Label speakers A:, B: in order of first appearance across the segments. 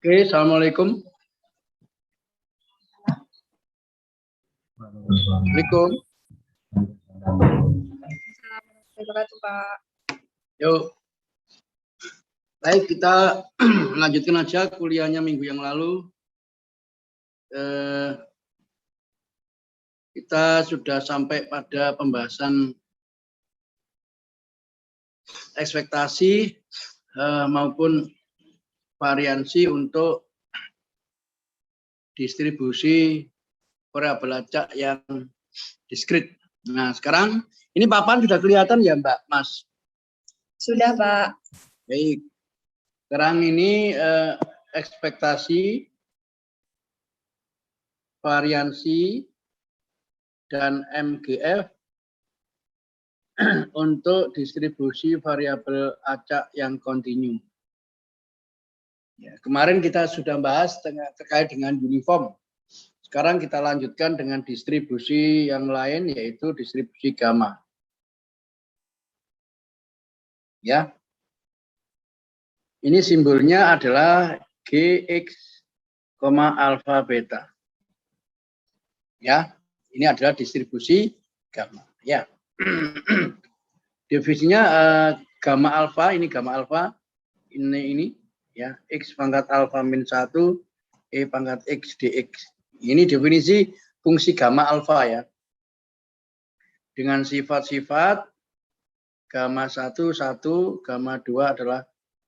A: Oke, assalamualaikum. Assalamualaikum.
B: Wabarakatuh, Pak.
A: Yuk. Baik, kita lanjutkan aja kuliahnya minggu yang lalu. Kita sudah sampai pada pembahasan ekspektasi maupun variansi untuk distribusi variabel acak yang diskrit. Nah, sekarang ini papan sudah kelihatan ya, Mbak, Mas?
B: Sudah, Pak.
A: Baik. Sekarang ini ekspektasi, variansi, dan MGF untuk distribusi variabel acak yang kontinu. Ya, kemarin kita sudah bahas terkait dengan uniform. Sekarang kita lanjutkan dengan distribusi yang lain, yaitu distribusi gamma. Ya, ini simbolnya adalah Gx, alfa beta. Ya, ini adalah distribusi gamma. Ya, definisinya gamma alfa, ini gamma alfa, ini ya, x pangkat alfa min 1, e pangkat x dx. Ini definisi fungsi gamma alfa ya. Dengan sifat-sifat gamma 1, 1, gamma 2 adalah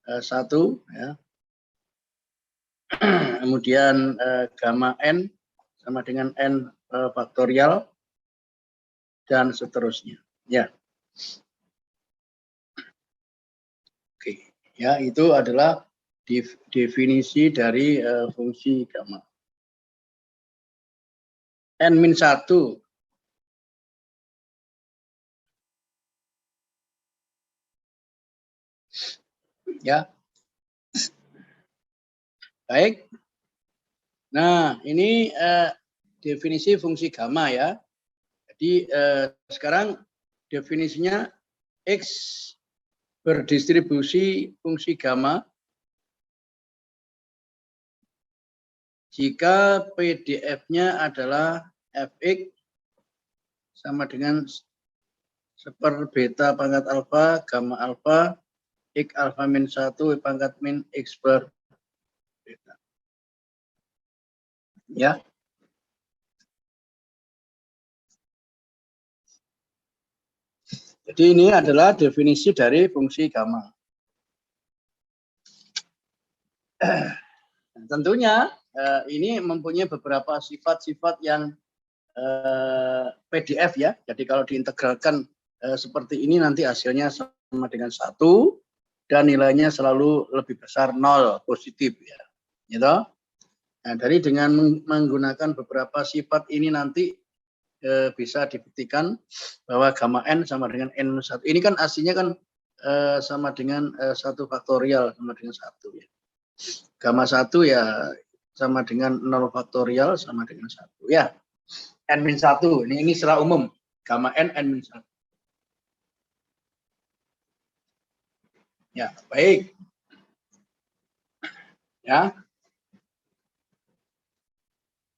A: 1 ya. Kemudian gamma n sama dengan n faktorial dan seterusnya. Ya. Oke, ya itu adalah definisi dari fungsi gamma. N-1 ya. Baik. Nah, ini definisi fungsi gamma ya. Jadi sekarang definisinya X berdistribusi fungsi gamma jika PDF-nya adalah Fx sama dengan seper beta pangkat alfa gamma alfa X alfa min 1 pangkat min X per beta. Ya. Jadi ini adalah definisi dari fungsi gamma. Tentunya ini mempunyai beberapa sifat-sifat yang PDF ya. Jadi kalau diintegralkan seperti ini nanti hasilnya sama dengan 1 dan nilainya selalu lebih besar 0 positif ya. Gitu. Nah, dari dengan menggunakan beberapa sifat ini nanti bisa dibuktikan bahwa gamma n sama dengan n-1. Ini kan aslinya kan sama dengan 1 faktorial sama dengan 1 ya. Gamma 1 ya sama dengan 0 faktorial sama dengan 1 ya. N-1 ini secara umum gamma n n-1. Ya, baik. Ya.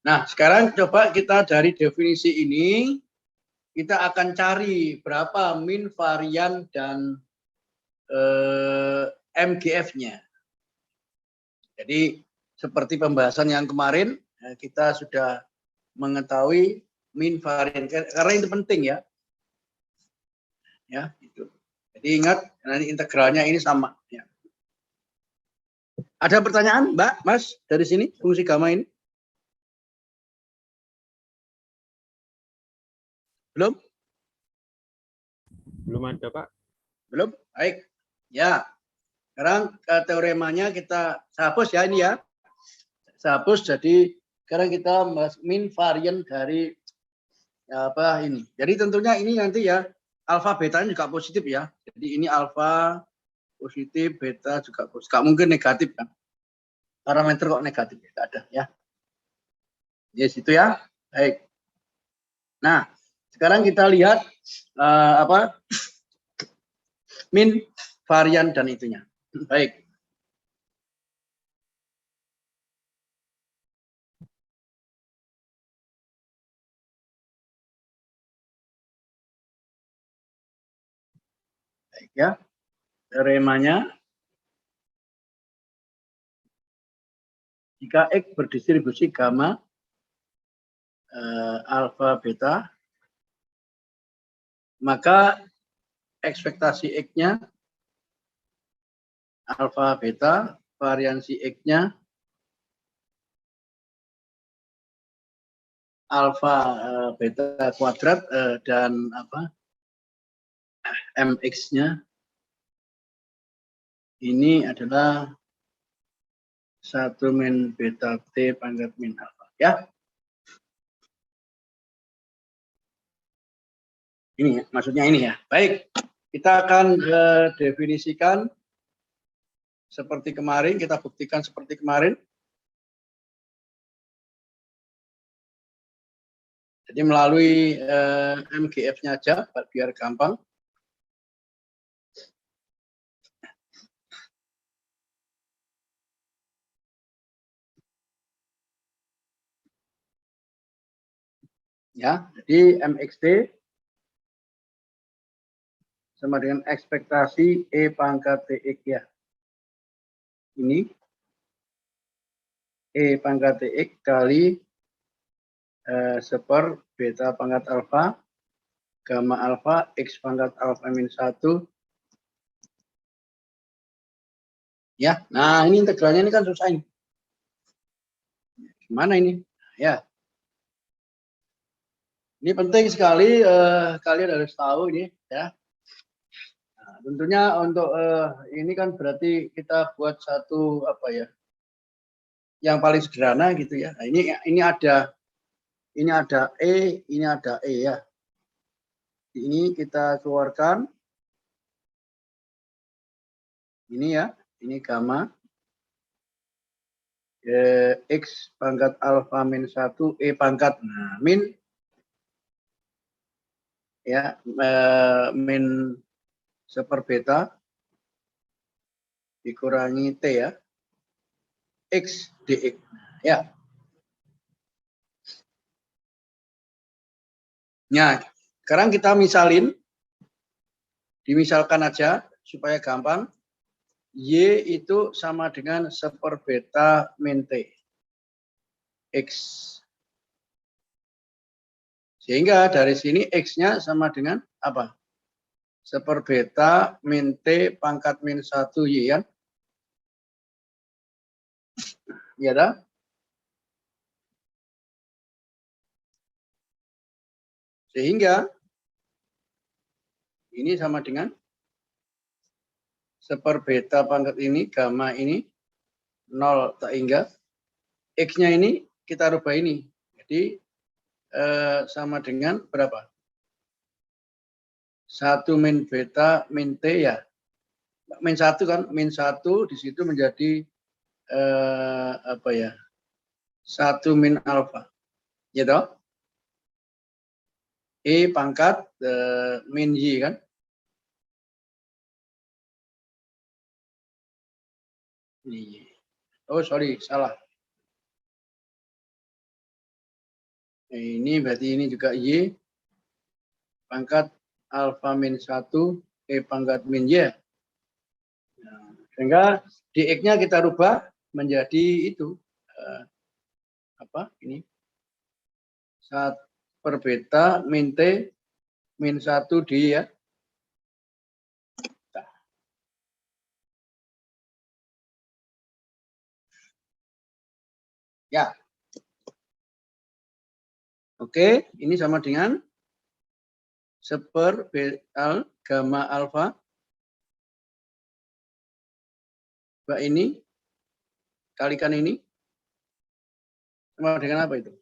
A: Nah, sekarang coba kita dari definisi ini kita akan cari berapa min, varian, dan MGF-nya. Jadi seperti pembahasan yang kemarin kita sudah mengetahui min, varian, karena itu penting ya. Ya, itu. Jadi ingat nanti integralnya ini sama. Ya. Ada pertanyaan, Mbak, Mas, dari sini fungsi gamma ini? Belum?
C: Belum ada, Pak.
A: Belum? Baik. Ya. Sekarang teoremanya kita hapus ya ini ya. Saya hapus, jadi sekarang kita membahas min varian dari apa ini. Jadi tentunya ini nanti ya alfa betanya juga positif ya. Jadi ini alfa positif, beta juga positif. Gak mungkin negatif kan. Parameter kok negatif ya, ada ya. Yes itu ya. Baik. Nah, sekarang kita lihat apa min, varian dan itunya. Baik. Baik ya. Teoremanya, jika X berdistribusi gamma alfa beta, maka ekspektasi X-nya alfa beta, variansi X-nya alfa beta kuadrat dan mx-nya ini adalah 1 min beta t pangkat min alfa ya. Ini maksudnya ini ya. Baik, kita akan definisikan seperti kemarin, kita buktikan seperti kemarin. Jadi melalui MGF-nya aja biar gampang. Ya, jadi MXT sama dengan ekspektasi E pangkat TX ya. Ini E pangkat TX kali seper beta pangkat alfa gamma alfa X pangkat alfa min 1 ya. Nah, ini integralnya ini kan susah ini. Gimana ini? Ya. Ini penting sekali kalian harus tahu ini ya. Nah, tentunya untuk ini kan berarti kita buat satu yang paling sederhana gitu ya. Nah, ini ada E, ini ada E ya. Ini kita keluarkan. Ini ya, ini gamma X pangkat alfa min 1 E pangkat min ya min seper beta dikurangi T ya X dx ya. Nah, sekarang kita dimisalkan aja supaya gampang. Y itu sama dengan seper beta min T X. Sehingga dari sini X-nya sama dengan apa? Seper beta min T pangkat min 1 Y kan? Ya dah? Sehingga ini sama dengan seper beta pangkat ini, gamma ini 0 tak hingga. X-nya ini kita rubah ini. Jadi sama dengan berapa? 1 min beta min T ya. Min 1 kan, min 1 di situ menjadi 1 min alfa. Ya toh? E pangkat min Y kan? Ini. Oh, sorry, salah. Ini berarti ini juga Y pangkat alfa min 1 E pangkat min Y. Nah, sehingga dx-nya kita rubah menjadi itu ini 1 per beta min T min 1 D ya. Ya. Oke, ini sama dengan seper beta gamma alfa. Mbak ini kalikan ini sama dengan apa itu?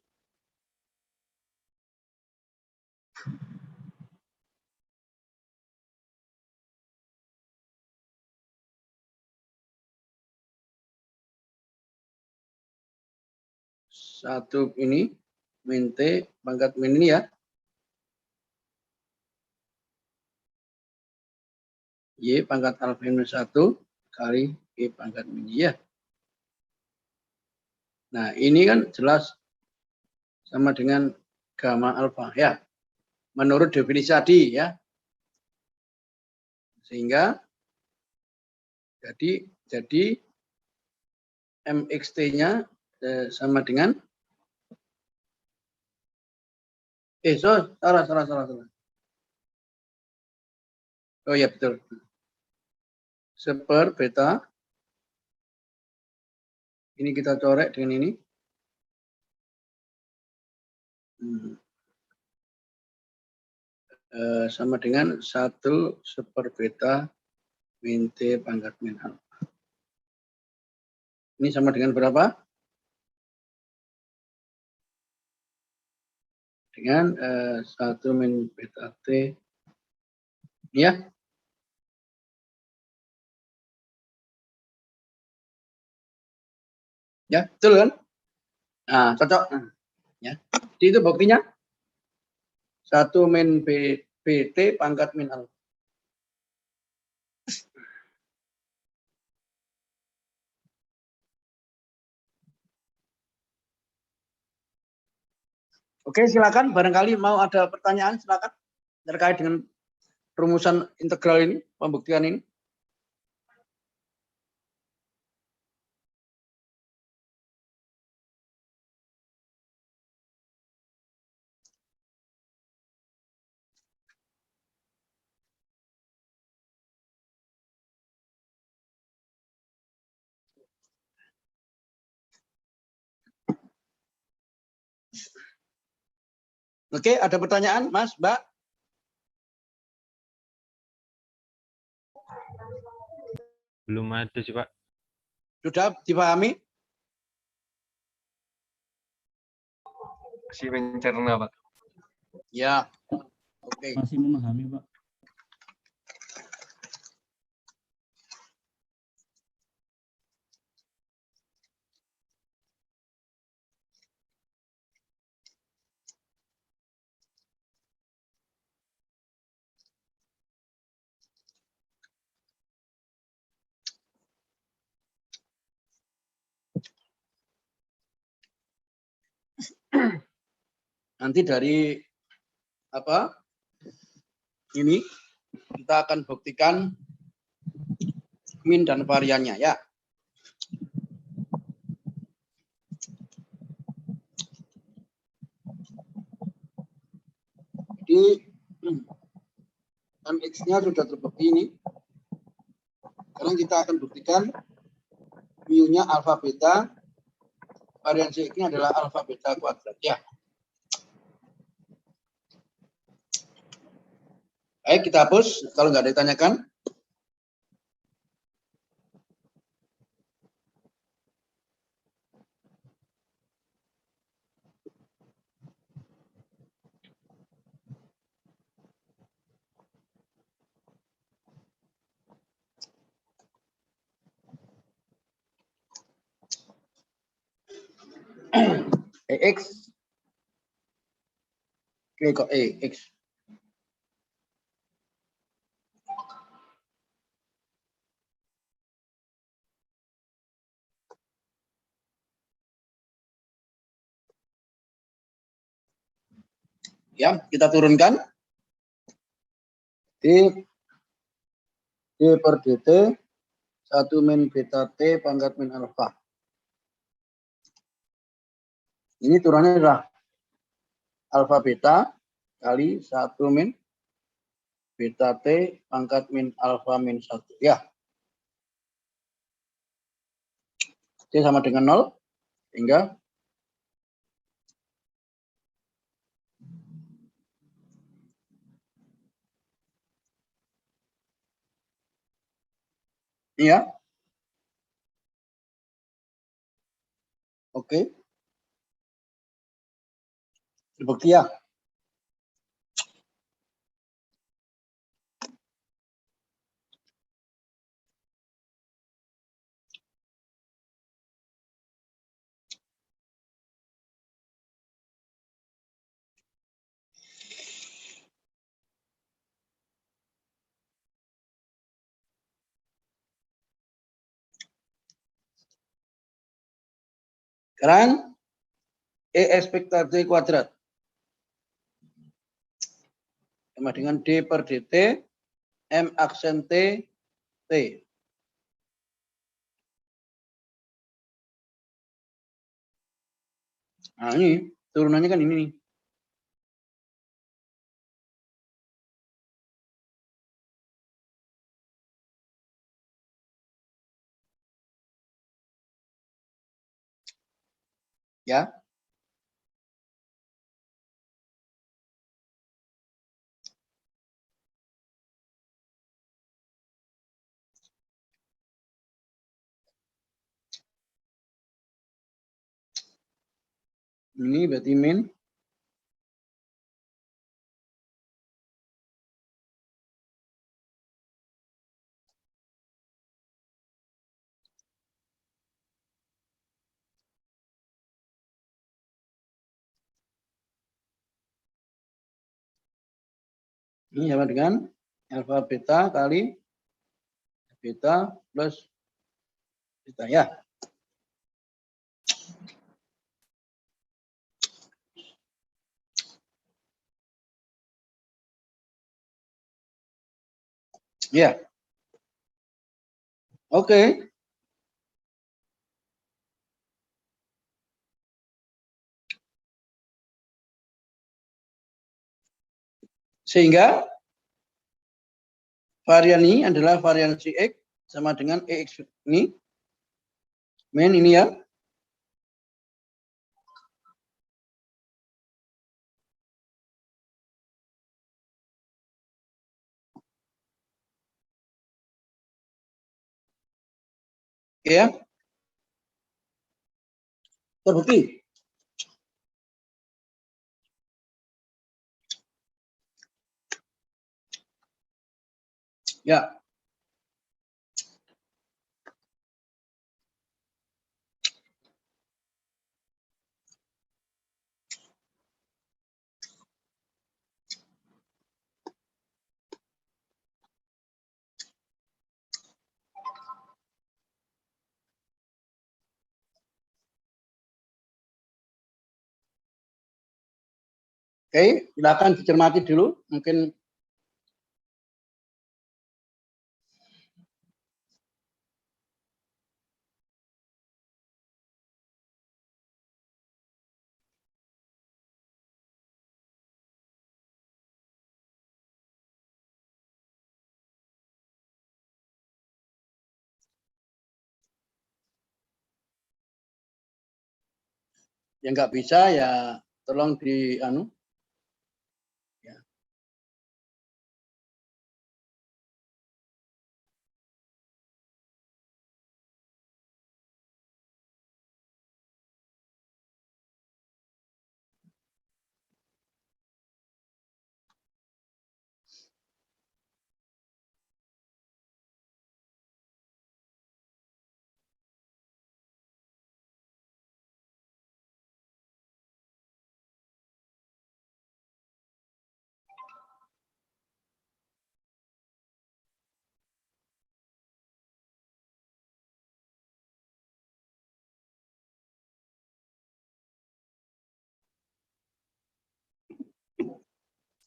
A: Satu ini min T pangkat min ini ya. Y pangkat alfa min 1 kali E pangkat min Y ya. Nah, ini kan jelas sama dengan gamma alfa ya. Menurut definisi tadi ya. Sehingga jadi MXT-nya sama dengan salah. Oh ya betul. Seper beta. Ini kita corek dengan ini. Sama dengan 1 seper beta min T pangkat min alfa. Ini sama dengan berapa? Dengan 1 min beta T. Ya. Ya, betul kan? Nah, cocok. Ya. Jadi itu buktinya 1 min BT pangkat min alfa. Oke, silakan. Barangkali mau ada pertanyaan, silakan terkait dengan rumusan integral ini, pembuktian ini. Oke, ada pertanyaan, Mas, Mbak?
C: Belum ada sih, Pak.
A: Sudah dipahami?
D: Masih mencerna, Pak.
A: Ya. Oke.
E: Masih memahami, Pak.
A: Nanti dari apa? Ini kita akan buktikan min dan variannya ya. Jadi MX-nya sudah terbukti ini. Sekarang kita akan buktikan mu-nya alfa beta, varian X-nya adalah alfa beta kuadrat ya. Baik, kita hapus kalau nggak ditanyakan. X. Oke kok X. Ya, kita turunkan D per dt 1 min beta T pangkat min alfa. Ini turunannya adalah alfa beta kali 1 min beta T pangkat min alfa min 1. Ya. T sama dengan 0 sehingga ya. Oke. Terbukti ya. Sekarang E ekspektasi kuadrat sama dengan D per dt M aksen T, T. Nah ini turunannya kan ini nih. Ya. Ini berarti min. Ini sama dengan alfa beta kali beta plus beta ya. Ya. Oke. Sehingga varian ini adalah varian Cx sama dengan EX ini. Min ini ya. Oke ya. Terbukti. Ya. Oke, silakan dicermati dulu. Mungkin yang nggak bisa ya tolong di anu. Ya.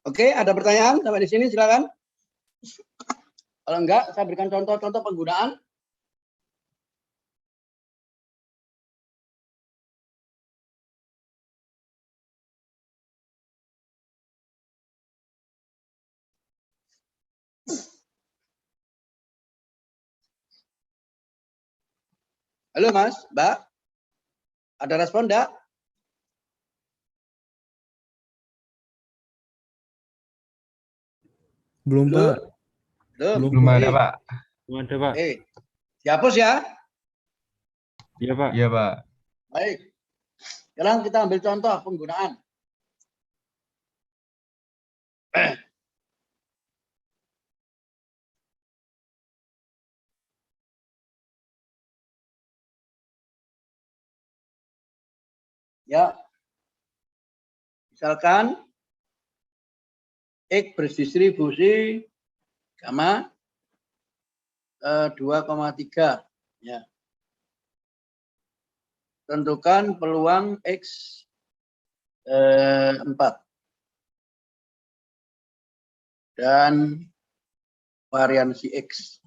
A: Oke, ada pertanyaan sampai di sini silakan. Kalau enggak, saya berikan contoh-contoh penggunaan. Halo Mas, Mbak. Ada respon enggak?
D: Belum,
A: Belum.
D: Pak.
A: Belum.
D: Belum
E: ada, Pak.
C: Belum ada, Pak.
A: Dihapus ya.
C: Iya, Pak.
E: Iya, Pak.
A: Baik. Sekarang kita ambil contoh penggunaan. Ya. Misalkan X berdistribusi gamma 2,3 ya. Tentukan peluang X 4 dan variansi X.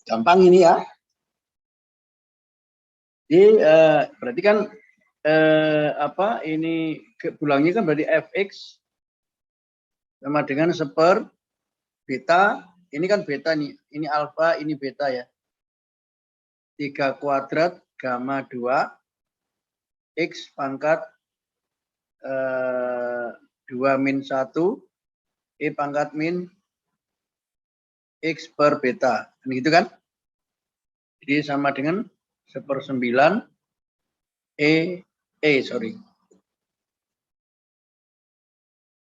A: Gampang ini ya. Jadi berarti kan ini pulangnya kan berarti fx sama dengan seper beta. Ini kan beta nih, ini alfa, ini beta ya. 3 kuadrat gamma 2 x pangkat 2 min 1 e pangkat min x per beta. Gitu kan? Jadi sama dengan 1/9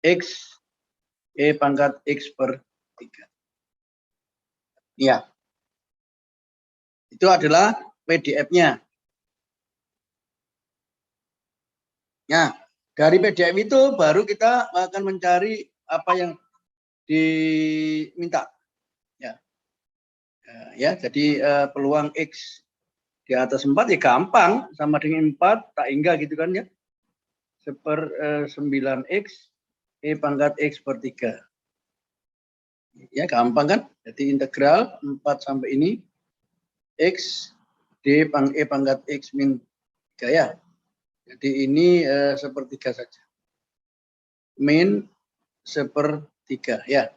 A: x pangkat x per 3. Ya. Itu adalah PDF-nya. Nah, dari PDF itu baru kita akan mencari apa yang diminta. Ya, jadi peluang X di atas 4 ya gampang, sama dengan 4 tak hingga gitu kan ya. 1/9 X pangkat X per 3. Ya gampang kan? Jadi integral 4 sampai ini X e pangkat X min 3 ya. Jadi ini 1/3 saja. Min 1/3 ya.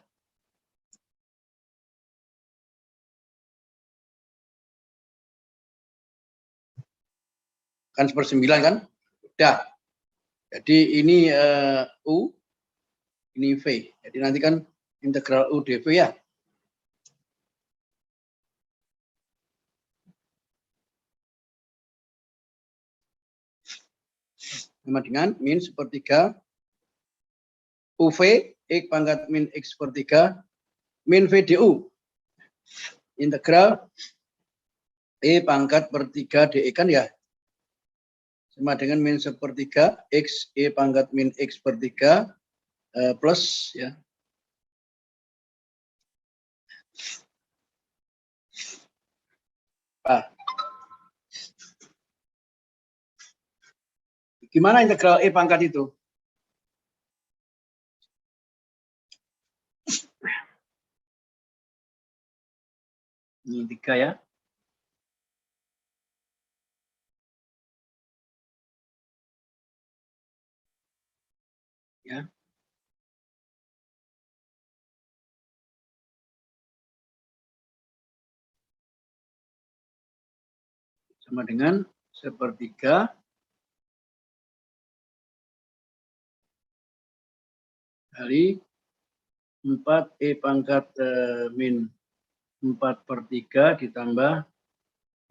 A: Kan 1/9 kan? Udah. Jadi ini U, ini V. Jadi nanti kan integral U dV ya. Sama dengan min 1/3 UV X pangkat min X per 3 min V du. Integral E pangkat per 3 DE kan ya. Sama dengan min 1/3 X E pangkat min X per 3 plus ya. Gimana integral E pangkat itu? Ini 3 ya. Ya. Sama dengan 1/3 kali 4 E pangkat min 4 per 3 ditambah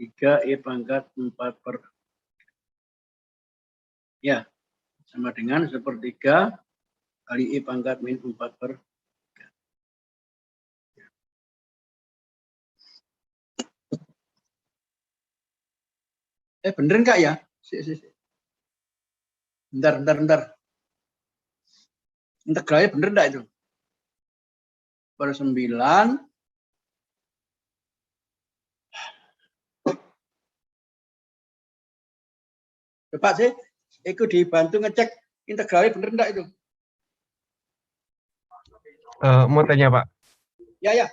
A: 3 E pangkat 4 per ya, sama dengan 1/3 kali E pangkat min 4 per 3. Bener enggak ya? Bentar. Integralnya bener enggak itu? Per 9 coba sih, ikut dibantu ngecek integralnya bener enggak itu?
D: Mau tanya Pak.
A: Ya.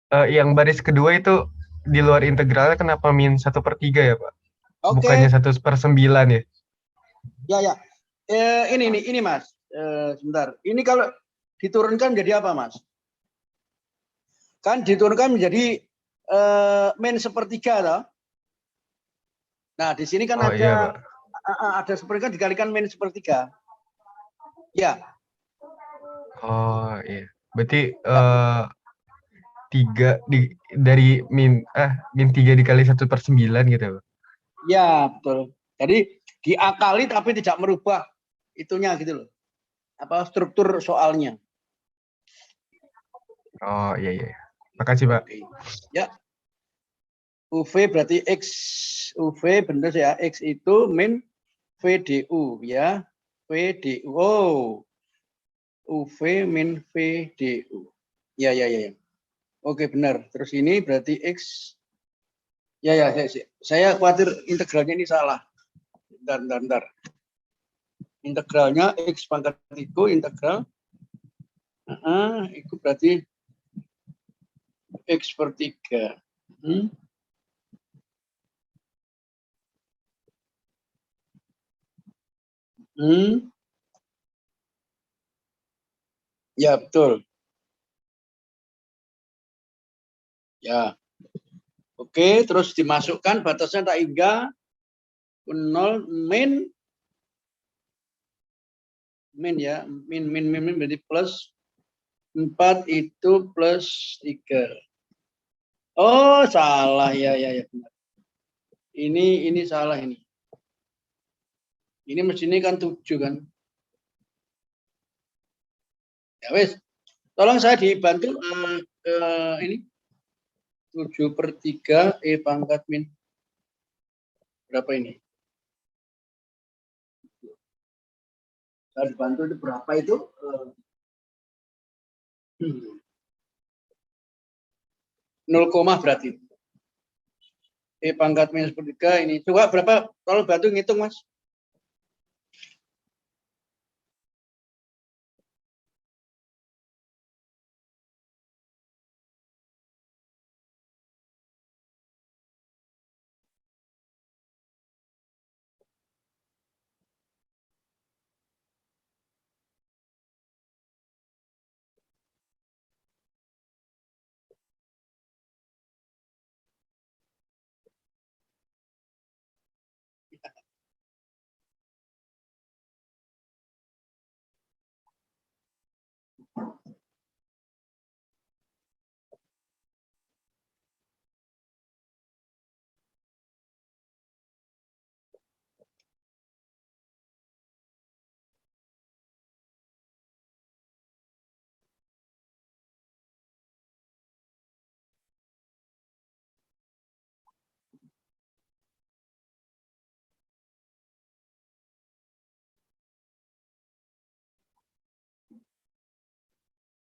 D: Yang baris kedua itu di luar integralnya kenapa min 1/3 ya Pak?
A: Oke.
D: Bukannya 1/9 ya?
A: Ya. Ini Mas. Sebentar. Ini kalau diturunkan menjadi apa Mas? Kan diturunkan menjadi min 1/3 loh. Nah di sini kan ada
D: iya,
A: ada 1/3 dikalikan min 1/3. Ya.
D: Oh iya. Berarti 3 dari min 3 dikali 1/9 gitu Pak?
A: Ya betul. Jadi diakali tapi tidak merubah itunya gitu loh. Apa struktur soalnya.
D: Oh iya. Makasih Pak.
A: Oke. Ya. UV berarti X UV bener ya, X itu min VDU ya. VDU. Oh. UV min VDU. Ya. Oke benar. Terus ini berarti X Ya, saya khawatir integralnya ini salah. Bentar. Integralnya X pangkat itu integral. Itu berarti X per 3. Ya, betul. Ya. Oke, terus dimasukkan batasnya tak hingga 0 min ya, min berarti plus 4 itu plus 3. Oh, salah ya benar. Ini salah ini. Ini mesinnya kan 7 kan. Ya wes. Tolong saya dibantu ini 7/3 E pangkat min berapa ini? Saya dibantu itu berapa itu? 0, berarti. E pangkat minus 3 ini. Coba berapa? Tolong bantu ngitung, Mas.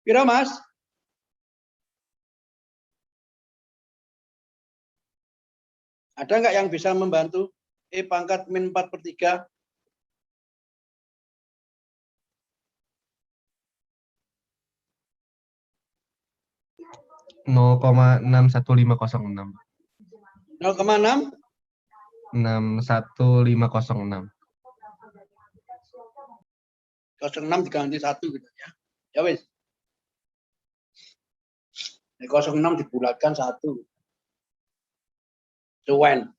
A: Kira, Mas? Ada nggak yang bisa membantu? E pangkat min 4/3.
D: 0,61506.
A: 0,6?
D: 61506.
A: 06 diganti 1 gitu ya. Ya wes. 06 dibulatkan 1. Cuan.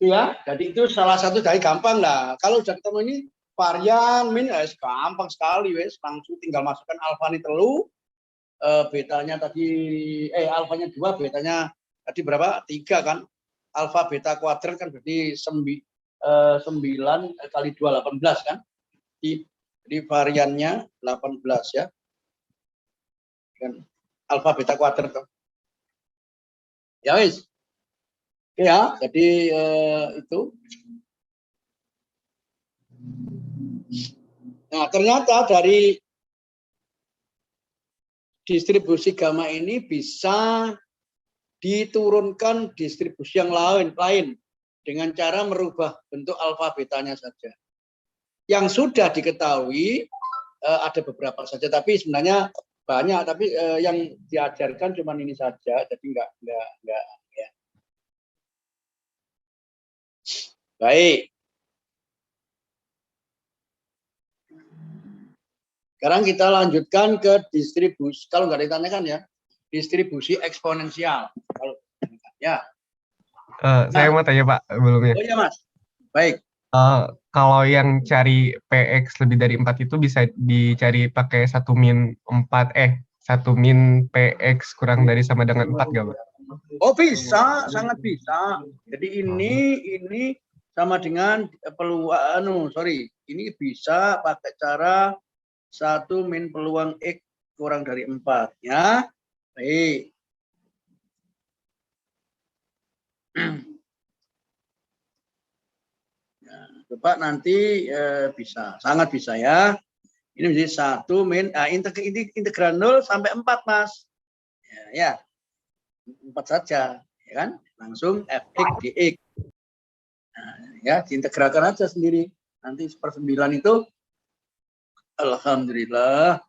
A: Ya, jadi itu salah satu dari gampang lah. Kalau sudah ketemu ini varian min, gampang sekali wes. Langsung tinggal masukkan alfa ini telu, betanya tadi, alfanya 2, betanya tadi berapa? 3 kan? Alfa beta kuadrat kan berarti 9 kali 2 18 kan? Jadi variannya 18 ya. Dan alfa beta kuadrat. Ya wes. Ya, jadi itu. Nah, ternyata dari distribusi gamma ini bisa diturunkan distribusi yang lain dengan cara merubah bentuk alfa betanya saja. Yang sudah diketahui ada beberapa saja, tapi sebenarnya banyak. Tapi yang diajarkan cuma ini saja, jadi enggak ya. Baik. Sekarang kita lanjutkan ke distribusi. Kalau nggak ditanyakan ya, distribusi eksponensial. Kalau ya.
D: Saya mau tanya Pak sebelumnya.
A: Oh iya Mas. Baik.
D: Kalau yang cari PX lebih dari 4 itu bisa dicari pakai 1 min PX kurang dari sama dengan 4 nggak Pak?
A: Oh bisa, sangat bisa. Jadi ini sama dengan peluang, ini bisa pakai cara 1 min peluang X kurang dari 4. Ya, baik. Nah, coba nanti bisa, sangat bisa ya. Ini menjadi 1 min, integral 0 sampai 4, Mas. Ya, 4 saja. Ya kan? Langsung fx dx. Nah, ya, diintegralkan aja sendiri. Nanti 1/9 itu, alhamdulillah.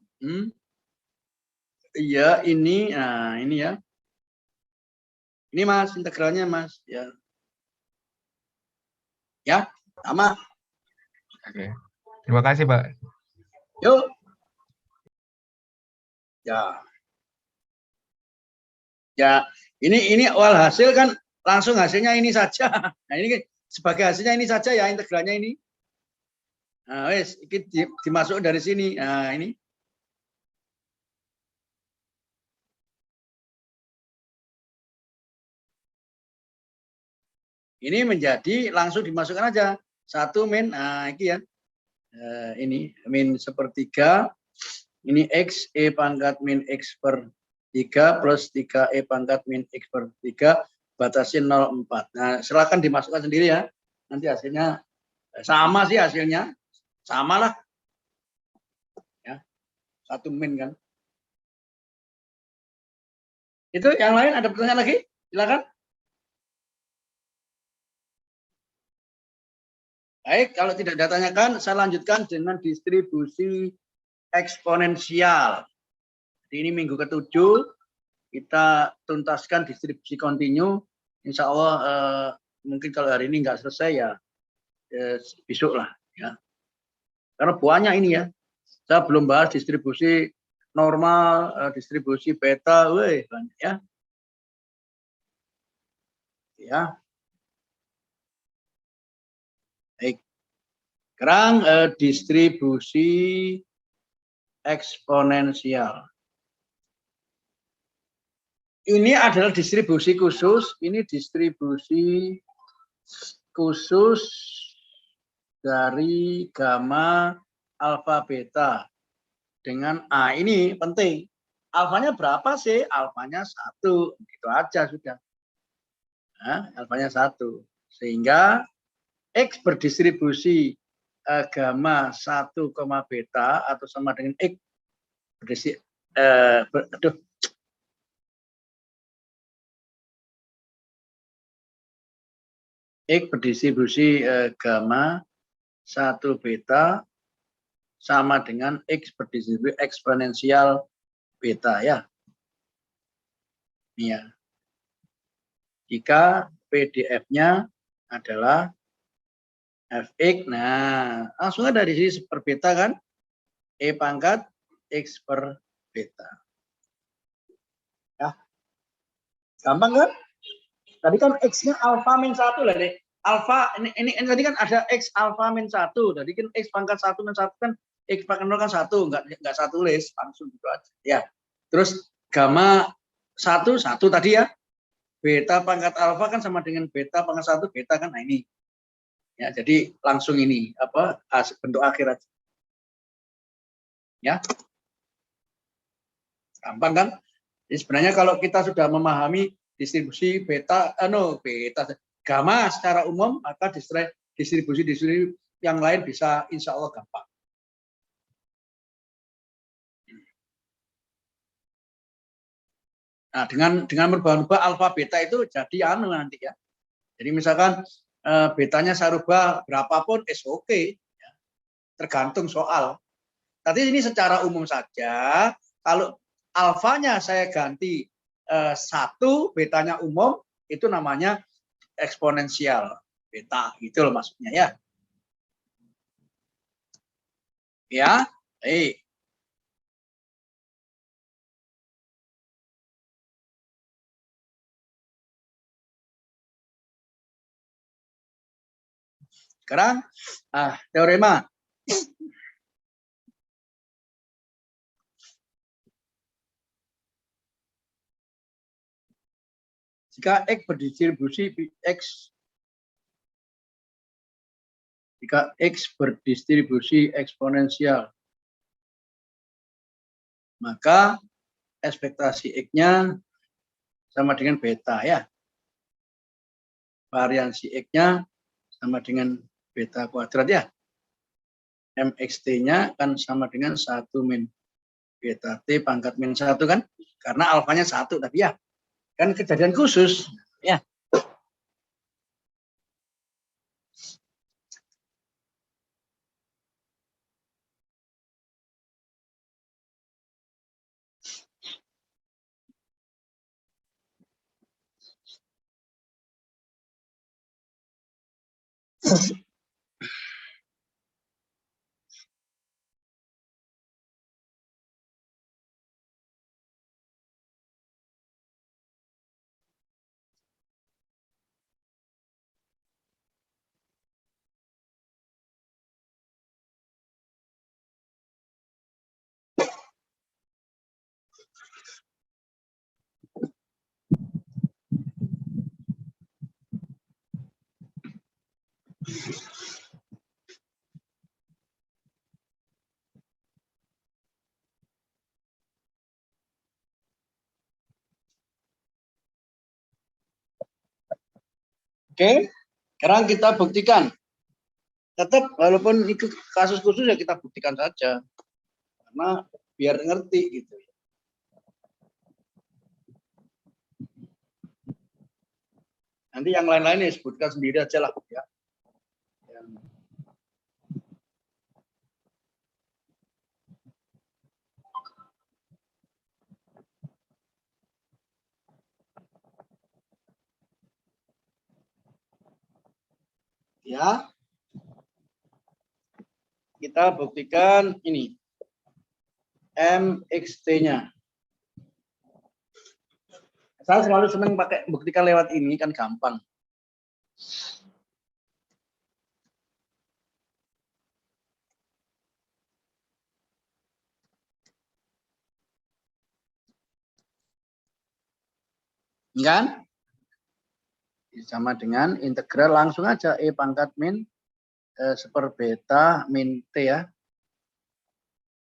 A: Iya, ini, nah ini ya. Ini Mas, integralnya Mas. Ya, ya, sama.
D: Oke. Terima kasih, Pak.
A: Yuk. Ya. Ya, ini walhasil kan langsung hasilnya ini saja. Nah, ini sebagai hasilnya ini saja ya integralnya ini. Nah, wes, ini dimasuk dari sini. Nah, ini. Ini menjadi langsung dimasukkan aja 1 min, nah ini ya. Ini min 1/3. Ini x e pangkat min x per 3 plus 3e pangkat min x per 3 batasi 0,4. Nah, silakan dimasukkan sendiri ya. Nanti hasilnya sama sih hasilnya. Sama lah. Ya. 1 min kan. Itu yang lain ada pertanyaan lagi? Silakan. Baik, kalau tidak ditanyakan, saya lanjutkan dengan distribusi eksponensial. Jadi ini minggu ke-7 kita tuntaskan distribusi kontinu. Insya Allah mungkin kalau hari ini nggak selesai ya besok lah ya. Karena banyak ini ya. Saya belum bahas distribusi normal, distribusi beta, banyak ya. Ya. Baik. Sekarang distribusi eksponensial. Ini adalah distribusi khusus, ini distribusi khusus dari gamma alfa beta dengan A. Ini penting. Alfanya berapa sih? Alfanya 1. Gitu aja sudah. Nah, alfanya 1. Sehingga X berdistribusi gamma 1, beta atau sama dengan X X berdistribusi gamma 1 beta sama dengan X berdistribusi eksponensial beta ya. Ini ya. Jika PDF-nya adalah fx, nah langsung ada di sini per beta kan, E pangkat X per beta. Ya. Gampang kan? Tadi kan X-nya alfa min 1 lah deh. Alfa ini tadi kan ada X alfa min 1. Tadi kan X pangkat 1 min 1 kan X pangkat 0 kan 1, enggak 1 tulis, langsung gitu aja. Ya. Terus gamma 1 tadi ya. Beta pangkat alfa kan sama dengan beta pangkat 1 beta kan, nah ini. Ya, jadi langsung ini apa bentuk akhir aja. Ya. Gampang kan? Jadi sebenarnya kalau kita sudah memahami distribusi beta gamma secara umum, maka distribusi yang lain bisa insya Allah gampang. Nah, dengan merubah-ubah alfa beta itu jadi nanti ya. Jadi misalkan betanya saya rubah berapapun oke. Ya. Tergantung soal. Tapi ini secara umum saja, kalau alfanya saya ganti 1, betanya umum, itu namanya eksponensial beta, gitu loh maksudnya ya. Ya, baik. Sekarang teorema. Jika X berdistribusi eksponensial maka ekspektasi X-nya sama dengan beta ya. Variansi X-nya sama dengan beta kuadrat ya. MXT-nya kan sama dengan 1 min beta T pangkat min 1 kan. Karena alfanya 1 tadi ya. Kan kejadian khusus ya. Oke, sekarang kita buktikan. Tetap walaupun itu kasus khusus ya kita buktikan saja. Karena biar ngerti gitu. Nanti yang lain-lain ya sebutkan sendiri aja lah ya. Ya. Kita buktikan ini. MXT-nya. Saya selalu senang pakai buktikan lewat ini kan gampang. Kan? Sama dengan integral langsung aja E pangkat min seper beta min T ya.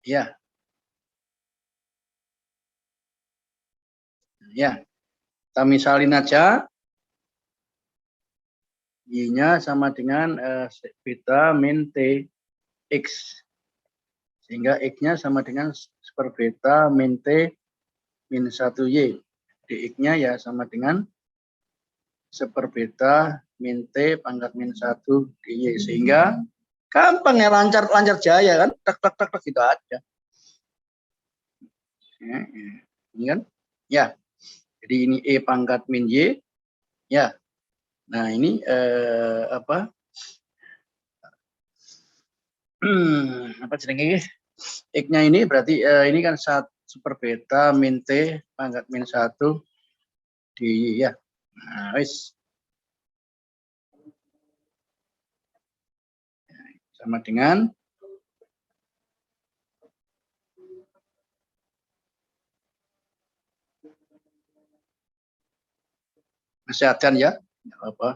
A: Ya. Ya. Kita misalin aja. Y-nya sama dengan beta min T X. Sehingga X-nya sama dengan seper beta min T min 1Y. Dx-nya ya sama dengan seper beta min T pangkat min 1 dy. Sehingga gampang ya, lancar jaya kan. Tak gitu aja. Ya, ini kan? Ya. Jadi ini E pangkat min Y. Ya. Nah, ini apa? Apa jenenge? X-nya ini berarti ini kan super beta min T pangkat min 1 di ya. Nah, wis. Sama dengan kesehatan ya. Enggak apa.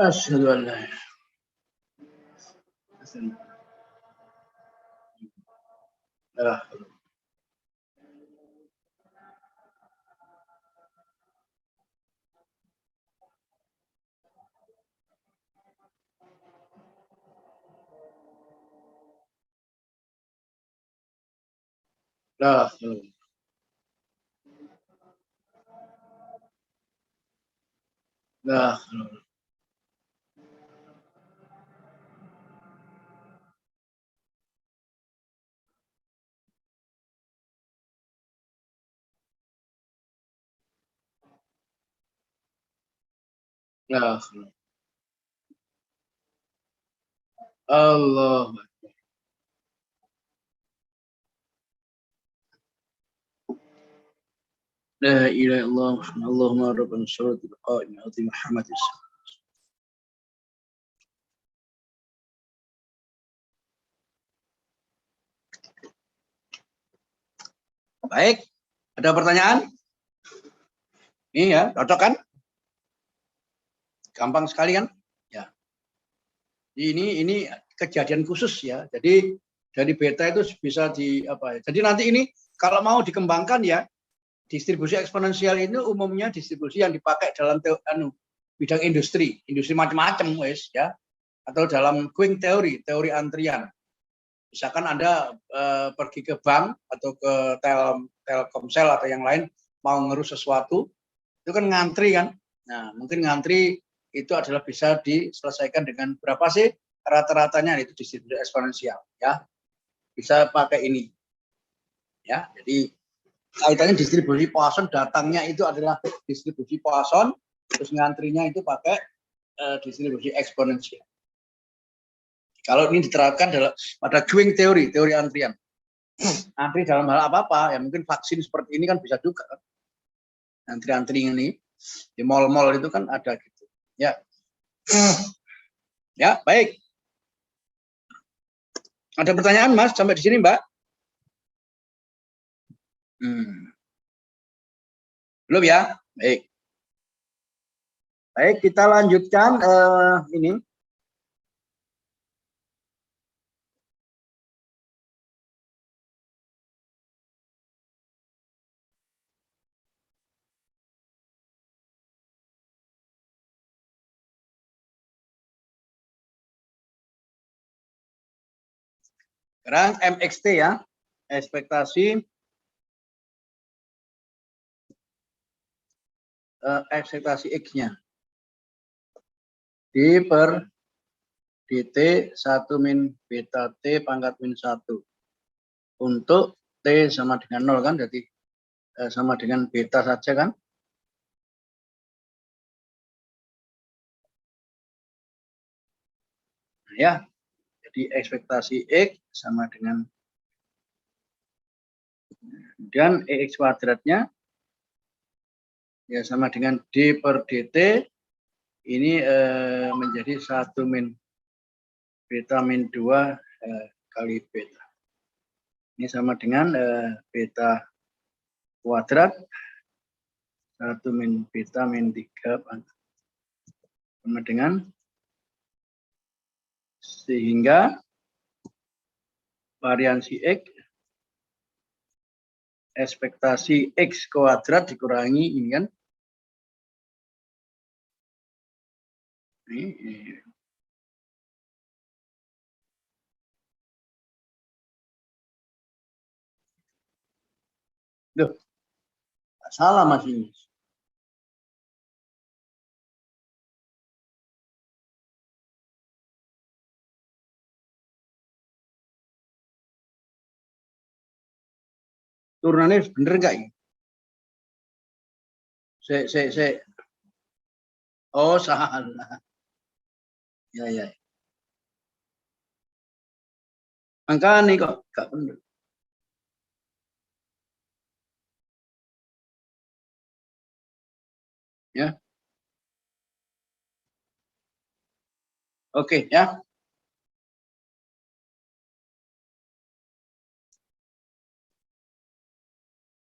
A: Asyhadu an la ilaha illallah. La la Allah. La ilaha illallah Allahumma rabbana sholli ala Muhammad. Baik, ada pertanyaan? Ini ya, cocok kan? Gampang sekali kan? Ya. Ini kejadian khusus ya. Jadi dari beta itu bisa di apa ya? Jadi nanti ini kalau mau dikembangkan ya, distribusi eksponensial ini umumnya distribusi yang dipakai dalam bidang industri macam-macam wes ya. Atau dalam queuing teori antrian. Misalkan Anda pergi ke bank atau ke Telkomsel atau yang lain mau ngurus sesuatu, itu kan ngantri kan. Nah, mungkin ngantri itu adalah bisa diselesaikan dengan berapa sih rata-ratanya, itu distribusi eksponensial ya. Bisa pakai ini. Ya, jadi kaitannya distribusi Poisson, datangnya itu adalah distribusi Poisson, terus ngantrinya itu pakai distribusi eksponensial. Kalau ini diterapkan pada queuing teori antrian. Antri dalam hal apa-apa, ya mungkin vaksin seperti ini kan bisa juga. Antri-antri ini di mal-mal itu kan ada gitu. Ya. Ya, baik. Ada pertanyaan, Mas, sampai di sini, Mbak? Belum ya? Baik. Baik, kita lanjutkan ini. Sekarang MXT ya, ekspektasi X-nya. D per dt 1 min beta T pangkat min 1. Untuk T sama dengan 0 kan, jadi sama dengan beta saja kan. Nah, ya, jadi ekspektasi X sama dengan, dan EX kuadratnya ya sama dengan D per dt, ini menjadi 1 min beta min 2 kali beta. Ini sama dengan beta kuadrat 1 min beta min 3 sama dengan, sehingga variansi X ekspektasi X kuadrat dikurangi ini kan. Ini. Duh, salah Mas ini. Turunannya bener nggak ini? Oh, salah. Ya. Angka nih kok nggak bener. Ya. Oke, ya.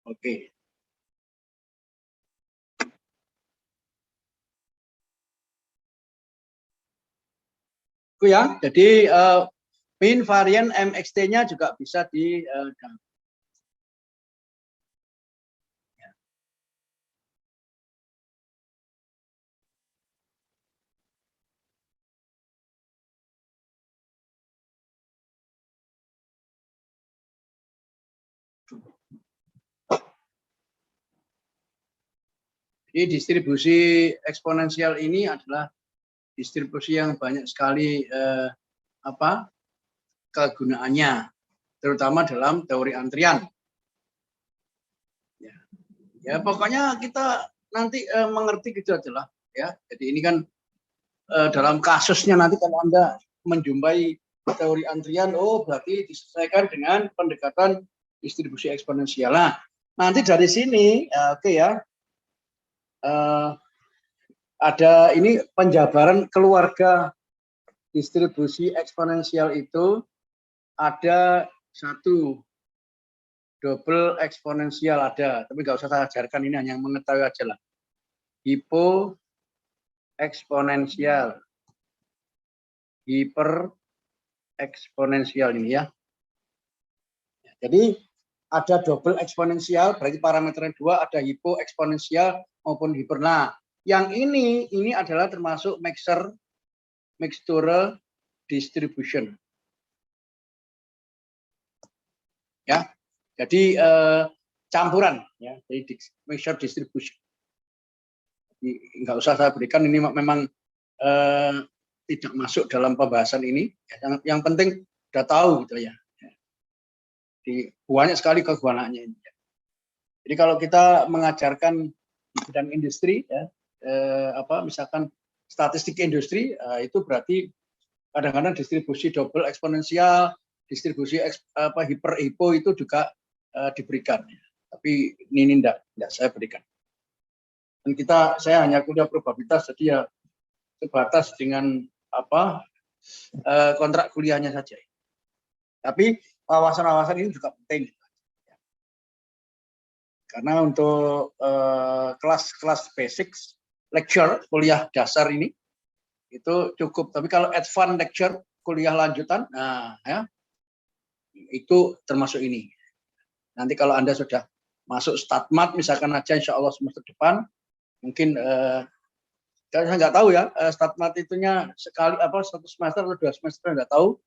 A: Oke. Itu ya. Jadi min varian MXT-nya juga bisa di Jadi distribusi eksponensial ini adalah distribusi yang banyak sekali kegunaannya, terutama dalam teori antrian. Ya pokoknya kita nanti mengerti gitu aja lah ya. Jadi ini kan dalam kasusnya nanti kalau Anda menjumpai teori antrian, oh berarti disesuaikan dengan pendekatan distribusi eksponensial. Nah, nanti dari sini, oke ya, ada ini penjabaran keluarga distribusi eksponensial itu ada satu double eksponensial ada, tapi nggak usah saya ajarkan, ini hanya mengetahui aja lah. Hipo eksponensial, hiper eksponensial ini ya. Jadi ada double eksponensial, berarti parameternya 2, ada hipo eksponensial maupun hiper. Nah, yang ini adalah termasuk mixture distribution. Ya, jadi campuran ya, jadi mixture distribution. Jadi, nggak usah saya berikan, ini memang tidak masuk dalam pembahasan ini. Yang penting udah tahu gitu ya. Jadi banyak sekali kegunaannya ini. Jadi kalau kita mengajarkan di bidang industri ya, misalkan statistik industri, itu berarti kadang-kadang distribusi double eksponensial, distribusi hipo itu juga diberikan. Tapi ini enggak saya berikan. Dan saya hanya kuliah probabilitas, jadi ya sebatas dengan kontrak kuliahnya saja. Tapi wawasan-wawasan ini juga penting. Karena untuk kelas-kelas basics, lecture, kuliah dasar ini, itu cukup. Tapi kalau advanced lecture, kuliah lanjutan, nah ya, itu termasuk ini. Nanti kalau Anda sudah masuk statmat, misalkan aja insya Allah semester depan, mungkin saya nggak tahu ya, statmat itunya sekali satu semester atau 2 semester nggak tahu.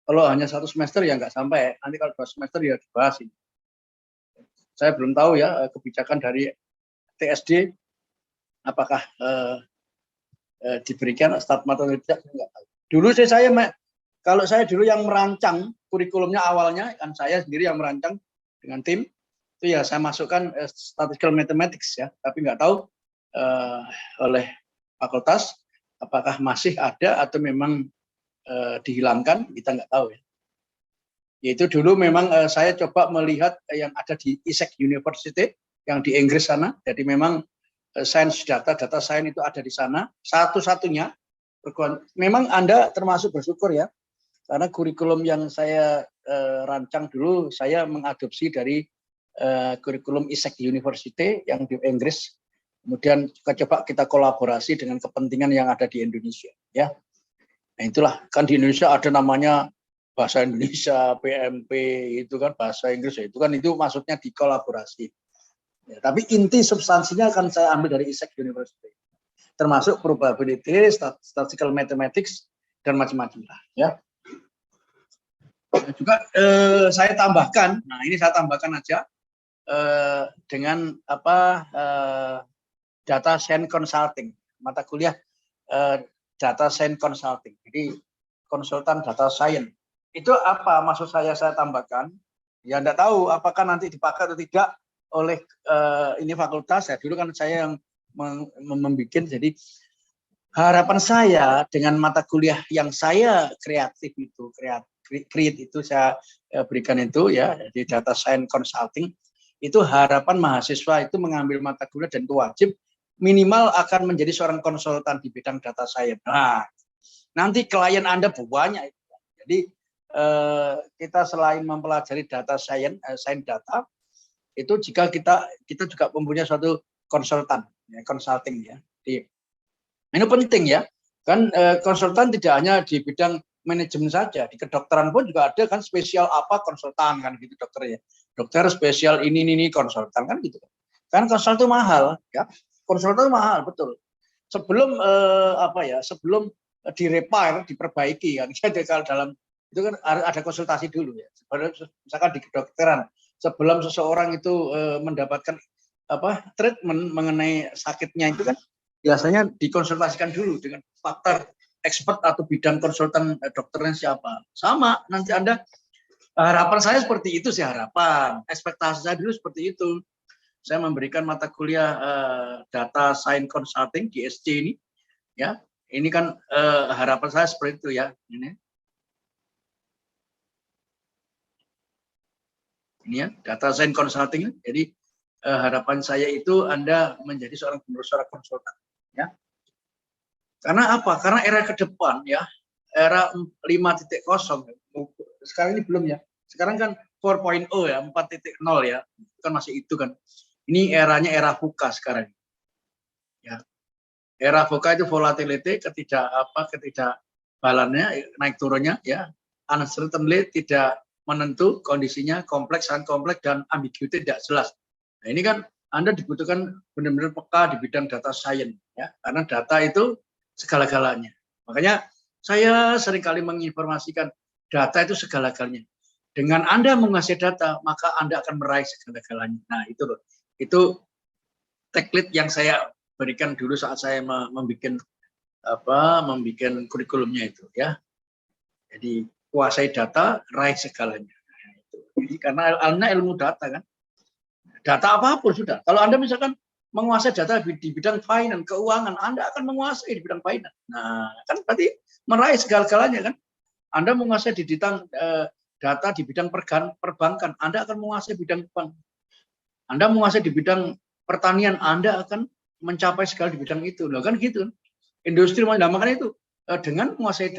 A: Kalau hanya 1 semester ya nggak sampai. Nanti kalau 2 semester ya dibahas ini. Saya belum tahu ya kebijakan dari TSD apakah diberikan statmat atau tidak, saya nggak tahu. Dulu kalau saya dulu yang merancang kurikulumnya awalnya, kan saya sendiri yang merancang dengan tim, itu ya saya masukkan statistical mathematics ya, tapi nggak tahu oleh fakultas apakah masih ada atau memang dihilangkan, kita nggak tahu ya. Yaitu dulu memang saya coba melihat yang ada di ISEC University yang di Inggris sana. Jadi memang sains data science itu ada di sana. Satu-satunya, memang Anda termasuk bersyukur ya, karena kurikulum yang saya rancang dulu saya mengadopsi dari kurikulum ISEC University yang di Inggris. Kemudian juga coba kita kolaborasi dengan kepentingan yang ada di Indonesia ya. Nah itulah, kan di Indonesia ada namanya bahasa Indonesia, PMP itu kan bahasa Inggris, itu kan itu maksudnya dikolaborasi. Ya, tapi inti substansinya akan saya ambil dari ISEC University. Termasuk probability, statistical mathematics dan macam-macam lah ya. Juga saya tambahkan, nah ini saya tambahkan aja dengan data science consulting, mata kuliah data science consulting. Jadi konsultan data science. Itu apa maksud saya tambahkan? Ya enggak tahu apakah nanti dipakai atau tidak oleh ini fakultas. Ya dulu kan saya yang membuat, jadi harapan saya dengan mata kuliah yang saya create itu saya berikan itu ya, di data science consulting, itu harapan mahasiswa itu mengambil mata kuliah dan itu wajib minimal akan menjadi seorang konsultan di bidang data science. Nah, nanti klien Anda banyak. Jadi kita selain mempelajari data science, science data, itu jika kita juga mempunyai suatu konsultan, ya, consulting ya. Jadi, ini penting ya, kan konsultan tidak hanya di bidang manajemen saja, di kedokteran pun juga ada kan spesial apa konsultan kan gitu dokter ya. Dokter spesial ini konsultan kan gitu. Kan konsultan itu mahal ya. Konsultan mahal betul. Sebelum sebelum direpair, diperbaiki kan. Jadi kalau dalam itu kan ada konsultasi dulu ya. Misalkan di kedokteran, sebelum seseorang itu mendapatkan treatment mengenai sakitnya itu kan biasanya dikonsultasikan dulu dengan pakar expert atau bidang konsultan dokternya siapa. Sama nanti Anda, harapan saya seperti itu sih, harapan. Ekspektasi saya dulu seperti itu. Saya memberikan mata kuliah data science consulting di SC ini ya. Ini kan harapan saya seperti itu ya. Ini. Ini ya, data science consulting. Jadi harapan saya itu Anda menjadi seorang konsultan, ya. Karena apa? Karena era ke depan ya, era 5.0, sekarang ini belum ya. Sekarang kan 4.0 ya, 4.0 ya. Kan masih itu kan. Ini eranya era VUCA sekarang. Ya. Era VUCA itu volatility, ketidakbalannya, naik turunnya ya. Uncertainty, tidak menentu, kondisinya kompleks, sangat kompleks, dan ambiguity tidak jelas. Nah, ini kan Anda dibutuhkan benar-benar peka di bidang data science ya, karena data itu segala-galanya. Makanya saya seringkali menginformasikan data itu segala-galanya. Dengan Anda menguasai data, maka Anda akan meraih segala-galanya. Nah, itu loh. Itu template yang saya berikan dulu saat saya membuat kurikulumnya itu ya. Jadi kuasai data, raih segalanya. Jadi karena ilmu data kan. Data apapun sudah. Kalau Anda misalkan menguasai data di bidang finance, keuangan, Anda akan menguasai di bidang finance. Nah, kan berarti meraih segala-galanya kan. Anda menguasai di bidang data di bidang perbankan, Anda akan menguasai bidang bank. Anda menguasai di bidang pertanian, Anda akan mencapai segala di bidang itu. Loh, kan gitu. Industri, makanya itu dengan menguasai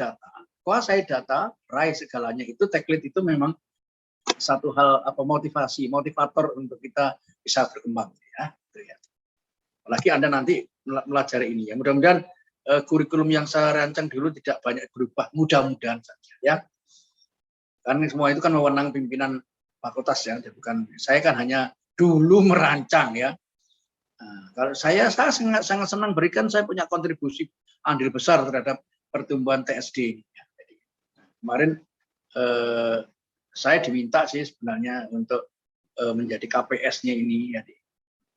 A: data, raih segalanya. Itu template itu memang satu hal motivator untuk kita bisa berkembang ya. Apalagi Anda nanti melajari ini ya. Mudah-mudahan kurikulum yang saya rancang dulu tidak banyak berubah, mudah-mudahan saja ya. Karena semua itu kan wewenang pimpinan fakultas ya, bukan saya kan hanya dulu merancang ya. Nah, kalau saya sangat senang berikan, saya punya kontribusi andil besar terhadap pertumbuhan TSD. Jadi, kemarin saya diminta sih sebenarnya untuk menjadi KPS-nya ini.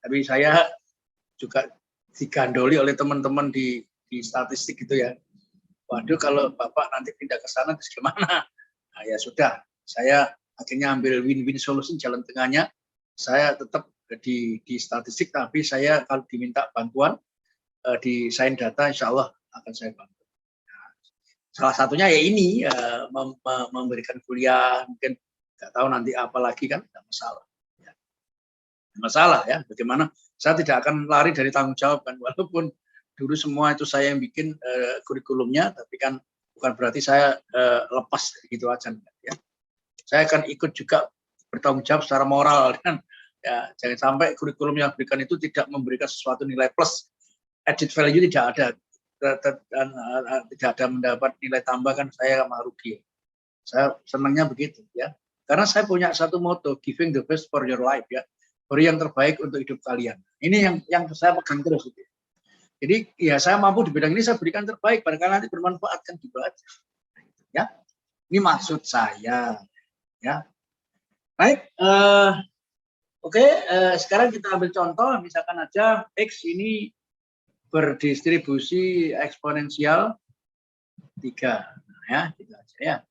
A: Tapi saya juga digandoli oleh teman-teman di statistik itu ya. Waduh, kalau Bapak nanti pindah ke sana, terus gimana? Nah, ya sudah, saya akhirnya ambil win-win solution, jalan tengahnya. Saya tetap di statistik, tapi saya kalau diminta bantuan di sains data, insya Allah akan saya bantu. Nah, salah satunya ya ini, memberikan kuliah, mungkin nggak tahu nanti apa lagi kan, nggak masalah. Ya. Masalah ya, bagaimana saya tidak akan lari dari tanggung jawab kan, walaupun dulu semua itu saya yang bikin kurikulumnya, tapi kan bukan berarti saya lepas gitu aja ya. Saya akan ikut juga bertanggung jawab secara moral kan. Ya, jangan sampai kurikulum yang diberikan itu tidak memberikan sesuatu nilai plus, added value tidak ada, dan tidak ada mendapat nilai tambah kan, saya malah rugi. Saya senangnya begitu ya. Karena saya punya satu moto, giving the best for your life ya. Beri yang terbaik untuk hidup kalian. Ini yang saya pegang terus gitu. Jadi ya saya mampu di bidang ini, saya berikan terbaik, barangkali nanti bermanfaat kan gitu aja. Ya, ini maksud saya. Ya, baik. Oke, sekarang kita ambil contoh, misalkan aja X ini berdistribusi eksponensial 3. Ya, gitu aja ya.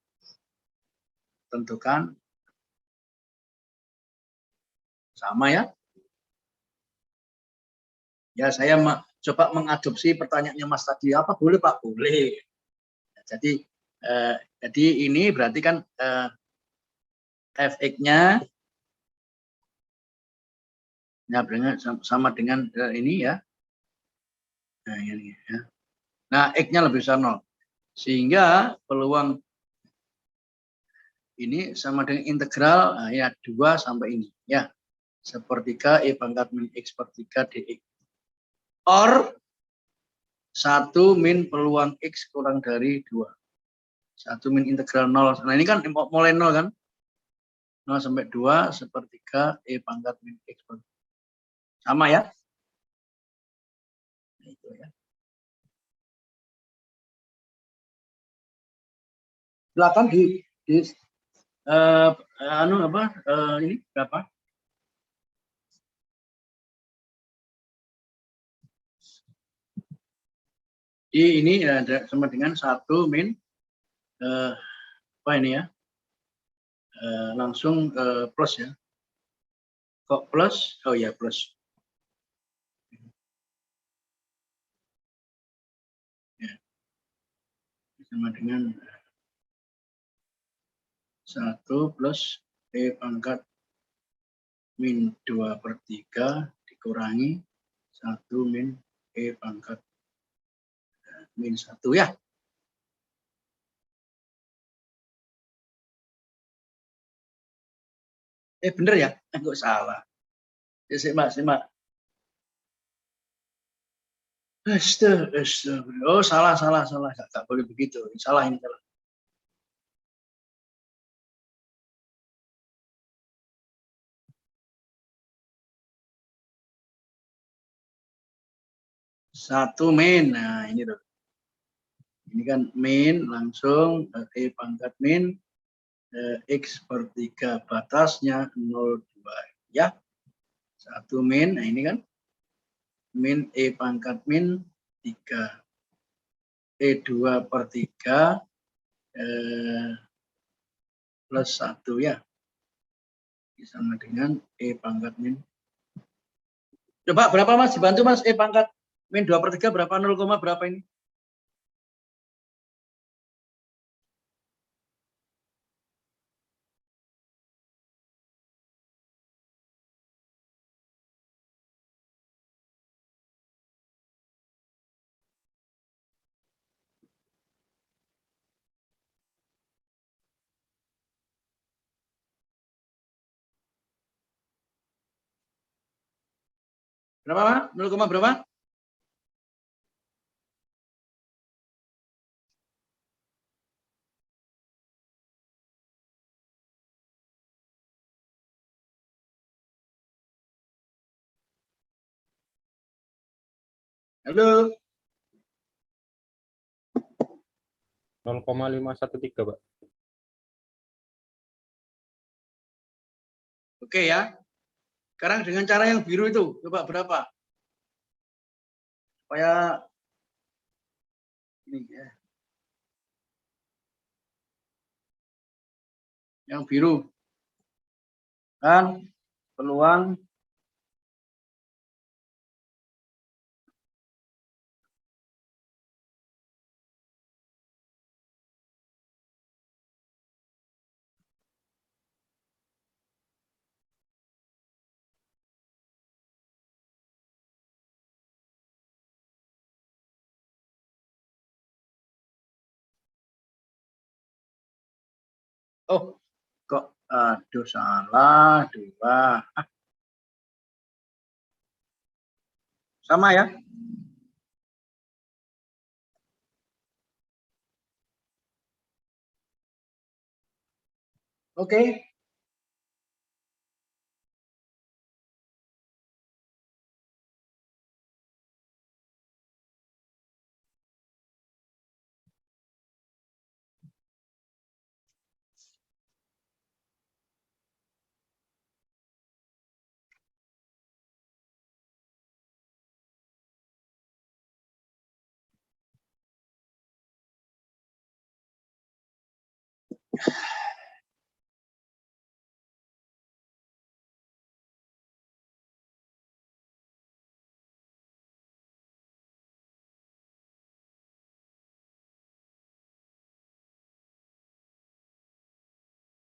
A: Tentukan sama ya. Ya, saya coba mengadopsi pertanyaannya Mas tadi, apa boleh Pak? Boleh. Jadi ini berarti kan fx-nya sama dengan ini ya. Nah, ini ya. Nah, x-nya lebih besar 0. Sehingga peluang ini sama dengan integral ya 2 sampai ini ya. Sepertiga E pangkat min X per 3 dx. Or 1 min peluang X kurang dari 2. 1 min integral 0. Nah, ini kan mulai 0 kan. 0 sampai 2 sepertiga E pangkat min X per 3. Sama ya. Nah, itu ya. Silakan di ini berapa? Ini sama dengan 1 min apa ini ya? Langsung plus ya. Kok plus? Oh ya, plus. Ya. Sama dengan 1 plus E pangkat min 2/3 dikurangi 1 min E pangkat min 1 ya. Bener ya? Kok salah? Ya, simak. Astaga. Oh, salah. Nggak boleh begitu. Salah ini salah. Satu min. Nah, ini loh. Ini kan min langsung E pangkat min X/3 batasnya 0,2 ya. 1 min. Nah, ini kan min E pangkat min 3 E 2/3 plus 1 ya. Sama dengan E pangkat min. Coba berapa Mas? Dibantu Mas. E pangkat min 2/3 berapa? 0, berapa ini? Berapa Mas? 0, berapa? Halo.
C: 0,513, Pak.
A: Oke ya. Sekarang dengan cara yang biru itu, coba berapa? Supaya ini ya. Yang biru. Kan peluang kok aduh salah 2. Sama ya. Oke.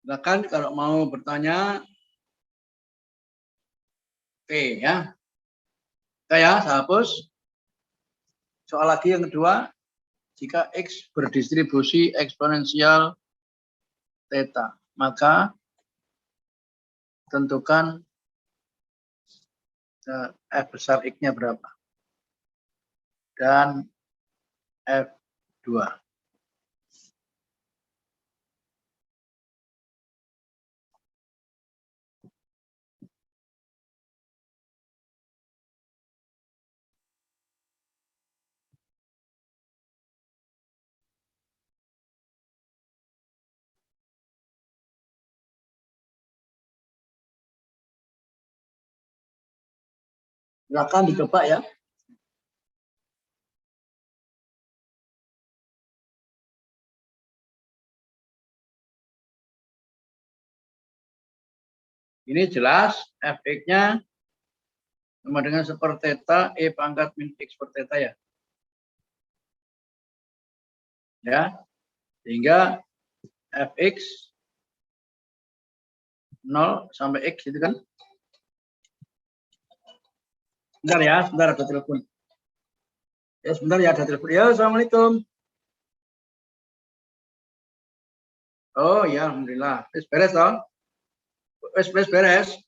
A: Silakan kalau mau bertanya. Oke ya. Oke ya, saya hapus. Soal lagi yang kedua. Jika X berdistribusi eksponensial theta, maka tentukan F besar X-nya berapa. Dan F2. Silakan dicoba ya. Ini jelas Fx-nya sama dengan seperti theta E pangkat min X per theta ya. Ya. Sehingga Fx 0 sampai X itu kan Sebentar ya, sebentar ada telepon. Ya, sebentar ya ada telepon. Ya, assalamualaikum. Oh ya, alhamdulillah. Wis beres toh? Wis beres.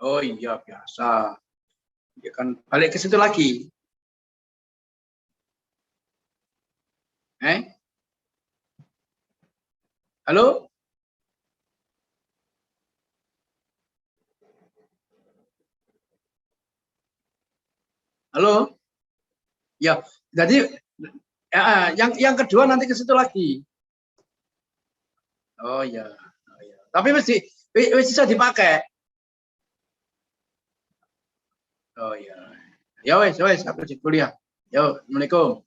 A: Oh iya biasa. Ya kan balik ke situ lagi. Halo? Halo? Ya, jadi yang kedua nanti ke situ lagi. Oh ya. Oh, ya. Tapi mesti bisa dipakai. Oh ya. Ya wes, aku di kuliah. Yo, assalamualaikum.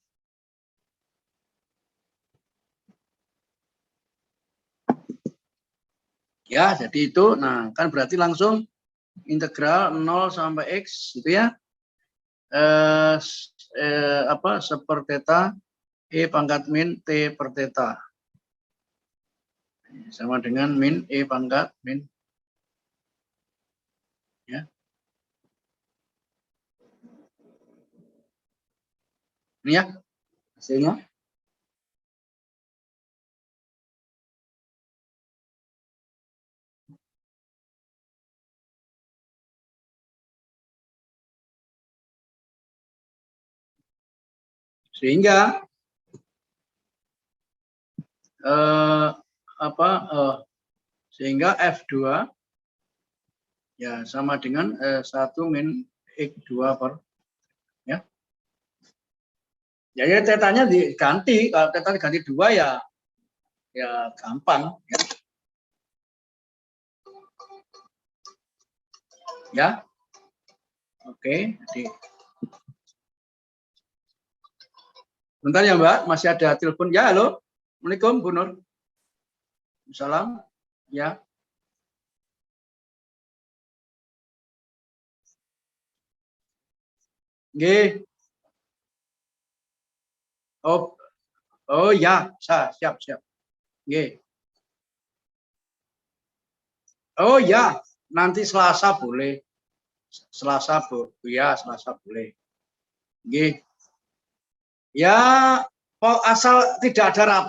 A: Ya, jadi itu, nah kan berarti langsung integral 0 sampai X gitu ya. Seper theta E pangkat min T per theta. Sama dengan min E pangkat min. Ya. Ini ya, hasilnya. Sehingga sehingga F2 ya sama dengan 1 min X2 per ya. Ya tetanya diganti, kalau teta diganti 2 ya gampang ya. Ya. Oke, jadi bentar ya Mbak, masih ada telepon. Ya, halo. Assalamualaikum, Bu Nur. Salam. Ya. Nggih. Oh ya, siap. Nggih. Oh ya, nanti Selasa boleh. Selasa boleh. Nggih. Ya, asal tidak ada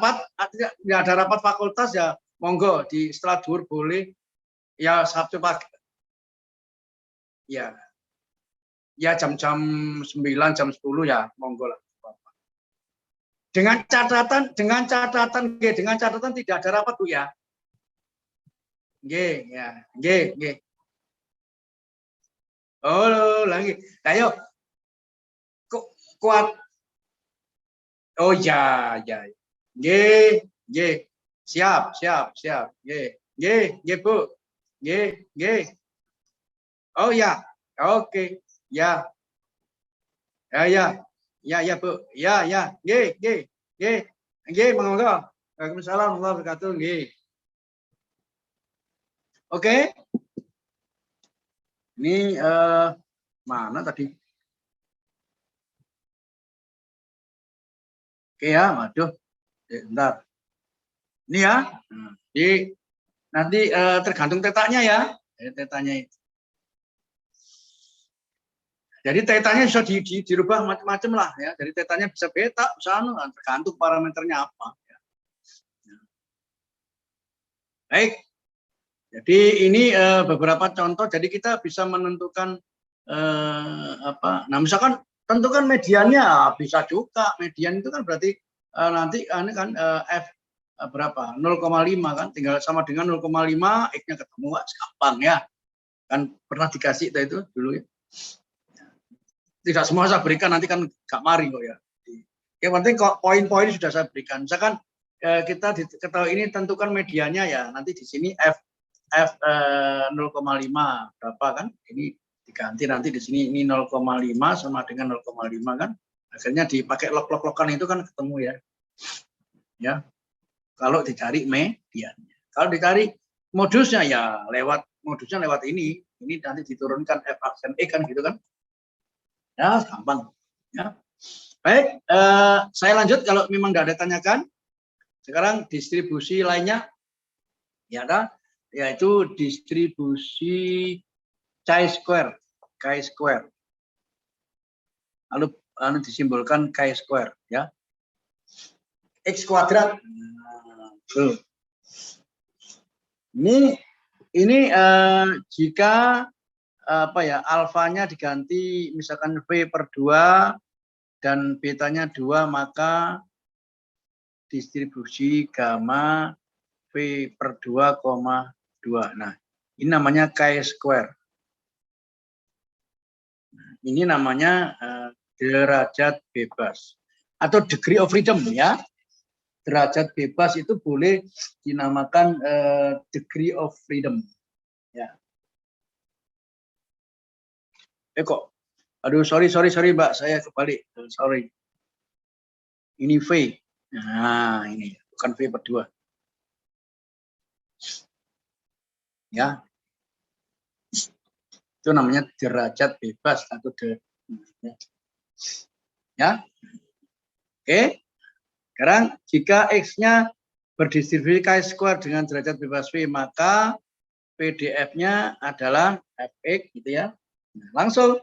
A: rapat fakultas ya monggo di setelah duhur boleh. Ya Sabtu pagi. Ya. Ya jam 9, jam 10 ya monggo lah. Dengan catatan tidak ada rapat Bu ya. Nggih, ya. Nggih. Oh, lagi. Ayo. Kuat. Oh ya. Nggih. Siap. Nggih, Bu. Nggih. Oh ya. Oke. Ya. Ya, Bu. Ya. Nggih, monggo. Waalaikumsalam warahmatullahi wabarakatuh. Nggih. Oke. Ini mana tadi? Oke ya, waduh. Bentar. Ini ya. Jadi nanti tergantung tetanya ya. Tetanya itu. Jadi tetanya bisa dirubah macam-macam lah ya. Jadi tetanya bisa beta, bisa tergantung parameternya apa. Ya. Baik. Jadi ini beberapa contoh. Jadi kita bisa menentukan Nah misalkan tentukan mediannya bisa juga. Median itu kan berarti nanti ini kan F berapa? 0,5 kan, tinggal sama dengan 0,5 X-nya ketemu, gampang ya. Kan pernah dikasih itu dulu ya. Tidak semua saya berikan, nanti kan gak mari kok ya. Yang penting kok poin-poin sudah saya berikan. Misalkan kita ketahui ini tentukan medianya ya. Nanti di sini F 0,5 berapa kan? Ini diganti nanti di sini ini 0,5 sama dengan 0,5 kan? Akhirnya dipakai log-logan itu kan ketemu ya. Ya. Kalau dicari mediannya. Kalau dicari modusnya ya modusnya lewat ini. Ini nanti diturunkan F aksen E kan gitu kan? Ya, gampang. Ya. Baik, saya lanjut kalau memang tidak ada tanyakan. Sekarang distribusi lainnya. Ya kan? Yaitu distribusi chi-square, chi-square. Lalu disimbolkan chi-square, ya. X kuadrat. Nah, ini jika apa ya, alfanya diganti misalkan V per 2 dan betanya 2, maka distribusi gamma V per 2,2. Nah, ini namanya chi-square. Ini namanya derajat bebas atau degree of freedom, ya. Derajat bebas itu boleh dinamakan degree of freedom, ya. Kok, aduh, sorry Mbak, saya kebalik, sorry. Ini V, nah ini bukan V per 2, ya. Itu namanya derajat bebas atau ya. Oke. Sekarang jika X-nya berdistribusi chi-square dengan derajat bebas V, maka PDF-nya adalah Fx gitu ya. Nah, langsung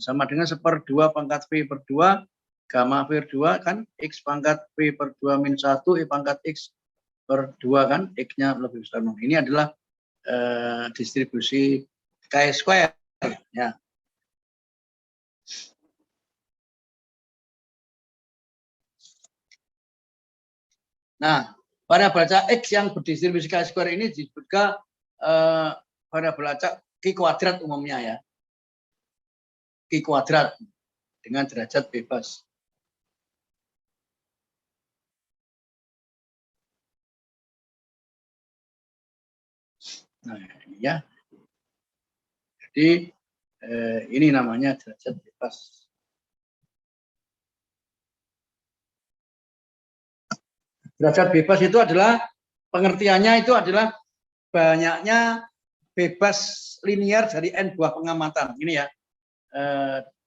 A: sama dengan 1/2 pangkat V per 2 gamma V per 2 kan, X pangkat V per 2 min 1 I pangkat X per 2 kan, X-nya lebih besar. Ini adalah distribusi chi-square, ya. Nah, variabel acak X yang berdistribusi chi-square ini disebutkan variabel acak Q kuadrat umumnya, ya. Q kuadrat dengan derajat bebas. Nah, ya. Jadi ini namanya derajat bebas. Derajat bebas itu adalah pengertiannya itu adalah banyaknya bebas linier dari n buah pengamatan. Ini ya,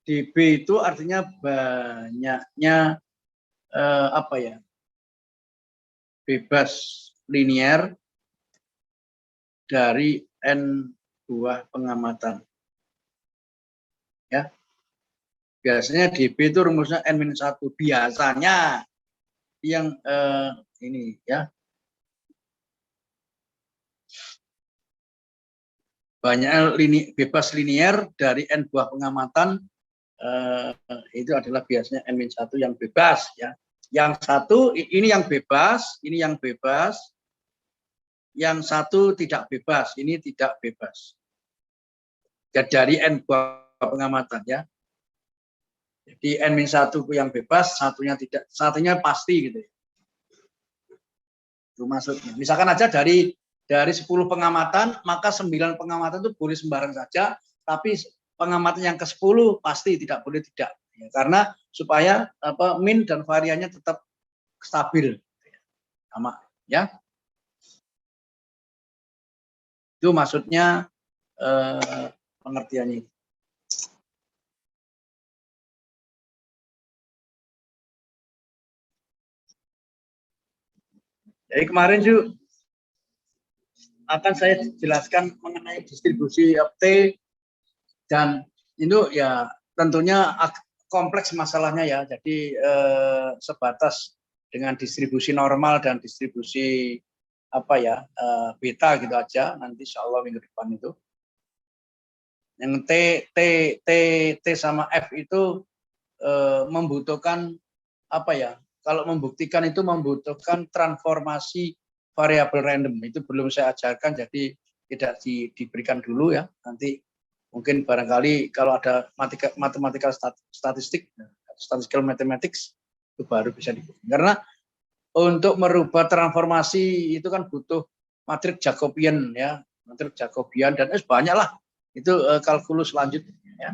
A: dB itu artinya banyaknya apa ya, bebas linier dari n buah pengamatan. Ya, biasanya dB itu rumusnya n-1. Biasanya yang ini ya, banyak bebas linier dari n buah pengamatan itu adalah biasanya n-1 yang bebas, ya. Yang satu ini yang bebas, ini yang bebas. Yang satu tidak bebas, ini tidak bebas. Ya, dari n buah pengamatan, ya. Jadi n-1 yang bebas, satunya tidak, satunya pasti gitu ya. Itu maksudnya. Misalkan aja dari 10 pengamatan, maka 9 pengamatan itu boleh sembarang saja, tapi pengamatan yang ke-10 pasti tidak boleh tidak. Ya, karena supaya min dan variannya tetap stabil. Sama, ya. Itu maksudnya pengertiannya. Jadi kemarin juga akan saya jelaskan mengenai distribusi T, dan itu ya tentunya kompleks masalahnya, ya. Jadi sebatas dengan distribusi normal dan distribusi apa ya, beta gitu aja. Nanti insya Allah minggu depan itu yang T sama F itu membutuhkan apa ya, kalau membuktikan itu membutuhkan transformasi variabel random. Itu belum saya ajarkan, jadi tidak diberikan dulu, ya. Nanti mungkin barangkali kalau ada matematika statistik, statistical mathematics, itu baru bisa dibuktikan. Karena untuk merubah transformasi itu kan butuh matriks Jacobian, ya, matriks Jacobian, dan banyak lah itu kalkulus selanjutnya, ya.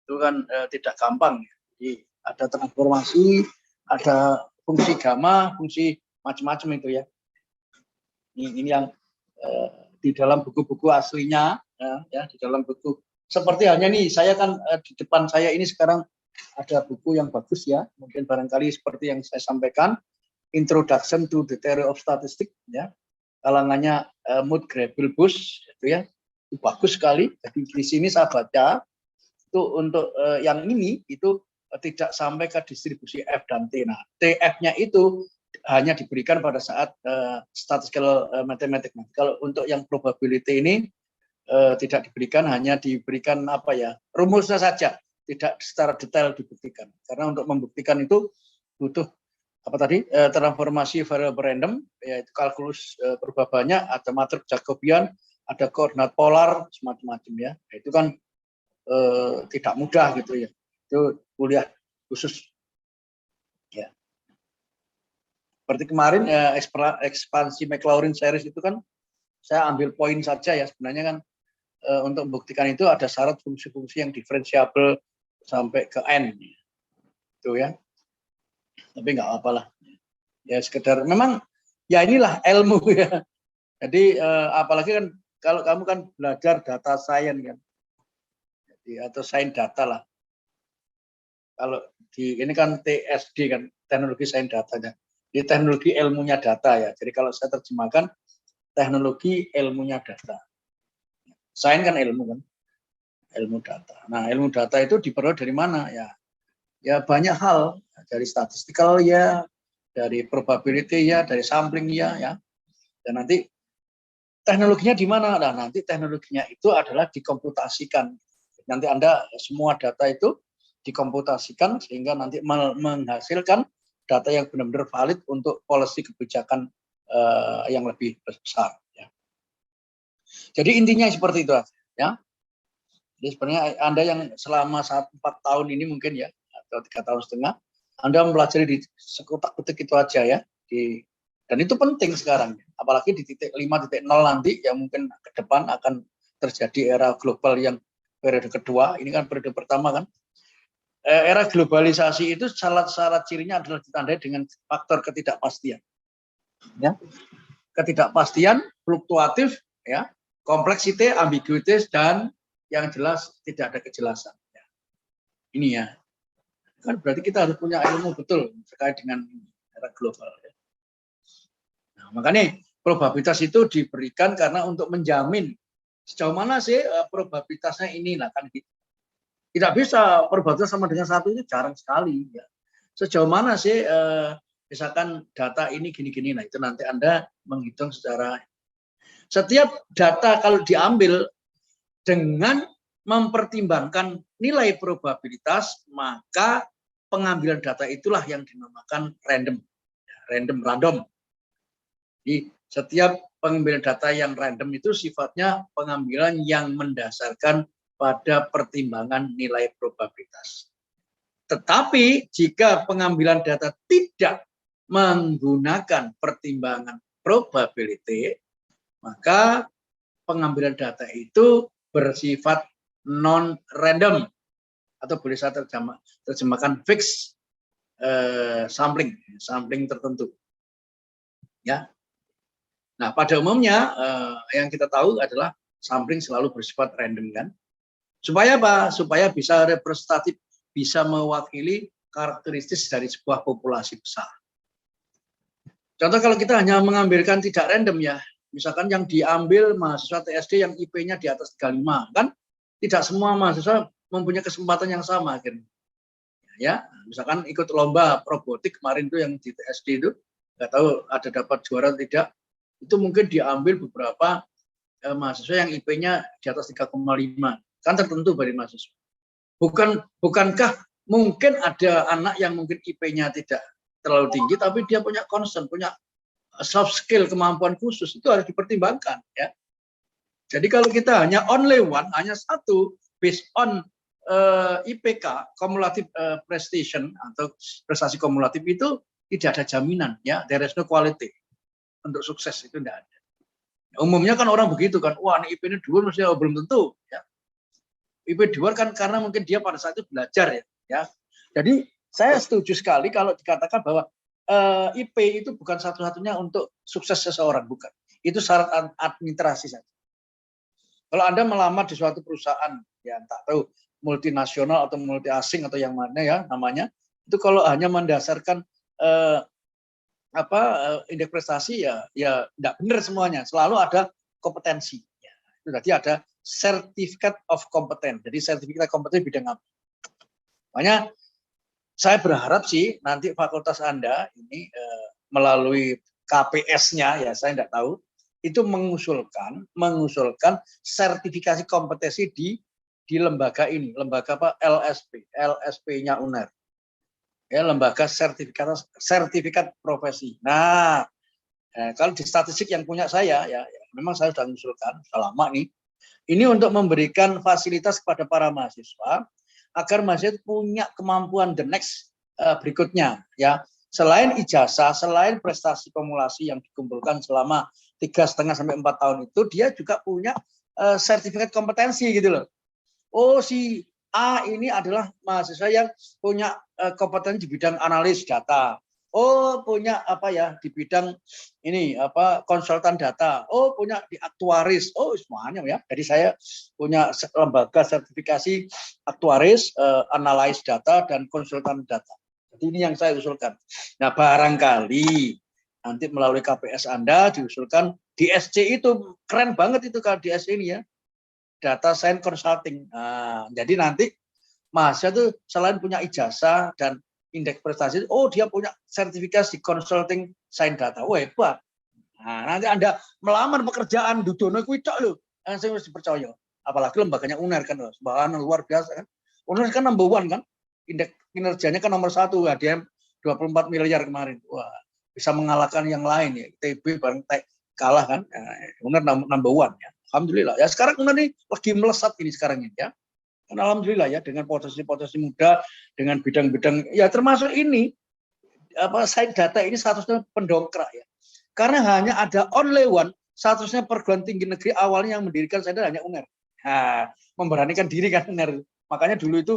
A: Itu kan tidak gampang, ya. Jadi ada transformasi, ada fungsi gamma, fungsi macam-macam itu, ya. Ini yang di dalam buku-buku aslinya, ya, di dalam buku. Seperti halnya nih, saya kan di depan saya ini sekarang ada buku yang bagus, ya. Mungkin barangkali seperti yang saya sampaikan, Introduction to the Theory of Statistics, ya, kalangannya Mood Grabel-Bush, itu ya, itu bagus sekali. Jadi di sini saya baca itu untuk yang ini itu tidak sampai ke distribusi F dan T. Nah, TF-nya itu hanya diberikan pada saat statistical mathematics. Kalau untuk yang probability ini tidak diberikan, hanya diberikan apa ya, rumusnya saja, tidak secara detail dibuktikan. Karena untuk membuktikan itu butuh apa tadi, transformasi variabel random, yaitu kalkulus perbabannya, ada matriks Jacobian, ada koordinat polar, semacam-macam ya. Nah, itu kan tidak mudah gitu ya. Itu kuliah khusus. Ya. Seperti kemarin ekspansi Maclaurin series itu kan saya ambil poin saja ya, sebenarnya kan untuk membuktikan itu ada syarat fungsi-fungsi yang diferensiabel sampai ke n. Itu ya. Tapi nggak apa-apalah. Ya sekedar memang ya inilah ilmu ya. Jadi apalagi kan kalau kamu kan belajar data science kan. Jadi, atau sains data lah. Kalau di ini kan TSD kan, teknologi sains datanya. Di teknologi ilmunya data ya. Jadi kalau saya terjemahkan teknologi ilmunya data. Sains kan ilmu kan. Ilmu data. Nah, ilmu data itu diperoleh dari mana ya? Ya banyak hal, dari statistical ya, dari probability ya, dari sampling ya. Dan nanti teknologinya di mana? Nah, nanti teknologinya itu adalah dikomputasikan. Nanti Anda semua data itu dikomputasikan sehingga nanti menghasilkan data yang benar-benar valid untuk policy kebijakan yang lebih besar. Ya. Jadi intinya seperti itu ya. Jadi sebenarnya Anda yang selama 4 tahun ini mungkin ya, atau 3,5 tahun, Anda mempelajari di sekotak-kotak itu aja ya. Dan itu penting sekarang. Apalagi di titik 5.0 nanti yang mungkin ke depan akan terjadi era global yang periode kedua. Ini kan periode pertama kan. Era globalisasi itu syarat-syarat cirinya adalah ditandai dengan faktor ketidakpastian. Ya. Ketidakpastian, fluktuatif, ya, kompleksitas, ambiguitas, dan yang jelas tidak ada kejelasan. Ya. Ini ya. Kan berarti kita harus punya ilmu betul terkait dengan era global. Ya. Nah, makanya probabilitas itu diberikan karena untuk menjamin sejauh mana sih probabilitasnya ini. Nah, kan gitu. Tidak bisa probabilitas sama dengan 1 itu jarang sekali. Ya. Sejauh mana sih misalkan data ini gini-gini. Nah, itu nanti Anda menghitung secara setiap data kalau diambil dengan mempertimbangkan nilai probabilitas, maka pengambilan data itulah yang dinamakan random. Jadi setiap pengambilan data yang random itu sifatnya pengambilan yang mendasarkan pada pertimbangan nilai probabilitas. Tetapi jika pengambilan data tidak menggunakan pertimbangan probability, maka pengambilan data itu bersifat non-random atau boleh saya terjemahkan fixed sampling tertentu. Ya. Nah, pada umumnya yang kita tahu adalah sampling selalu bersifat random kan. Supaya apa? Supaya bisa representatif, bisa mewakili karakteristik dari sebuah populasi besar. Contoh kalau kita hanya mengambilkan tidak random ya, misalkan yang diambil mahasiswa TSD yang IP-nya di atas 35, kan tidak semua mahasiswa mempunyai kesempatan yang sama akhirnya. Ya, misalkan ikut lomba robotik kemarin itu yang di TSD itu, nggak tahu ada dapat juara atau tidak, itu mungkin diambil beberapa mahasiswa yang IP-nya di atas 3,5, kan tertentu dari mahasiswa. Bukankah mungkin ada anak yang mungkin IP-nya tidak terlalu tinggi, tapi dia punya concern, punya soft skill, kemampuan khusus, itu harus dipertimbangkan ya. Jadi kalau kita hanya only one, hanya satu, based on IPK, cumulative prestation atau prestasi kumulatif itu tidak ada jaminan ya, there is no quality untuk sukses, itu tidak ada. Umumnya kan orang begitu kan, wah ini IP-nya 2 mesti belum tentu ya. IP 2 kan karena mungkin dia pada saat itu belajar ya. Jadi saya setuju sekali kalau dikatakan bahwa IP itu bukan satu-satunya untuk sukses seseorang, bukan. Itu syarat administrasi saja. Kalau Anda melamar di suatu perusahaan, ya tak tahu multinasional atau multi asing atau yang mana ya namanya, itu kalau hanya mendasarkan indeks prestasi ya tidak benar semuanya, selalu ada kompetensi. Ya, itu tadi ada certificate of competence. Jadi sertifikat kompeten bidang apa? Makanya saya berharap sih nanti fakultas Anda ini melalui KPS-nya, ya saya tidak tahu, itu mengusulkan sertifikasi kompetensi di lembaga ini, lembaga apa? LSP-nya UNER. Ya, lembaga sertifikat profesi. Nah, kalau di statistik yang punya saya, ya memang saya sudah mengusulkan selama nih, ini untuk memberikan fasilitas kepada para mahasiswa agar mahasiswa punya kemampuan the next berikutnya, ya. Selain ijazah, selain prestasi kumulasi yang dikumpulkan selama 3,5 sampai 4 tahun itu, dia juga punya sertifikat kompetensi gitu loh. Oh, si A ini adalah mahasiswa yang punya kompetensi di bidang analis data. Oh, punya apa ya di bidang ini konsultan data. Oh, punya di aktuaris. Oh, semuanya ya. Jadi saya punya lembaga sertifikasi aktuaris, analis data dan konsultan data. Jadi ini yang saya usulkan. Nah, barangkali nanti melalui KPS Anda diusulkan DSC itu keren banget itu kalau DSC ini ya. Data Science Consulting. Nah, jadi nanti mahasiswa itu selain punya ijazah dan indeks prestasi, oh dia punya sertifikasi consulting science data. Wah, hebat. Nah, nanti Anda melamar pekerjaan dudono kuwi tok lho. Saya harus dipercaya. Apalagi lembaganya UNER kan, bahan luar biasa kan. UNER kan number one kan. Indeks kinerjanya kan nomor 1, HDM 24 miliar kemarin. Wah, bisa mengalahkan yang lain ya. TB bareng kalah kan. UNER number one ya. Alhamdulillah. Ya sekarang UNER ini lagi melesat ini sekarang ini ya. Dan alhamdulillah ya dengan potensi-potensi muda, dengan bidang-bidang ya termasuk ini science data ini statusnya pendongkrak ya. Karena hanya ada only one statusnya perguruan tinggi negeri awalnya yang mendirikan saya hanya UNER. Nah, memberanikan diri kan UNER. Makanya dulu itu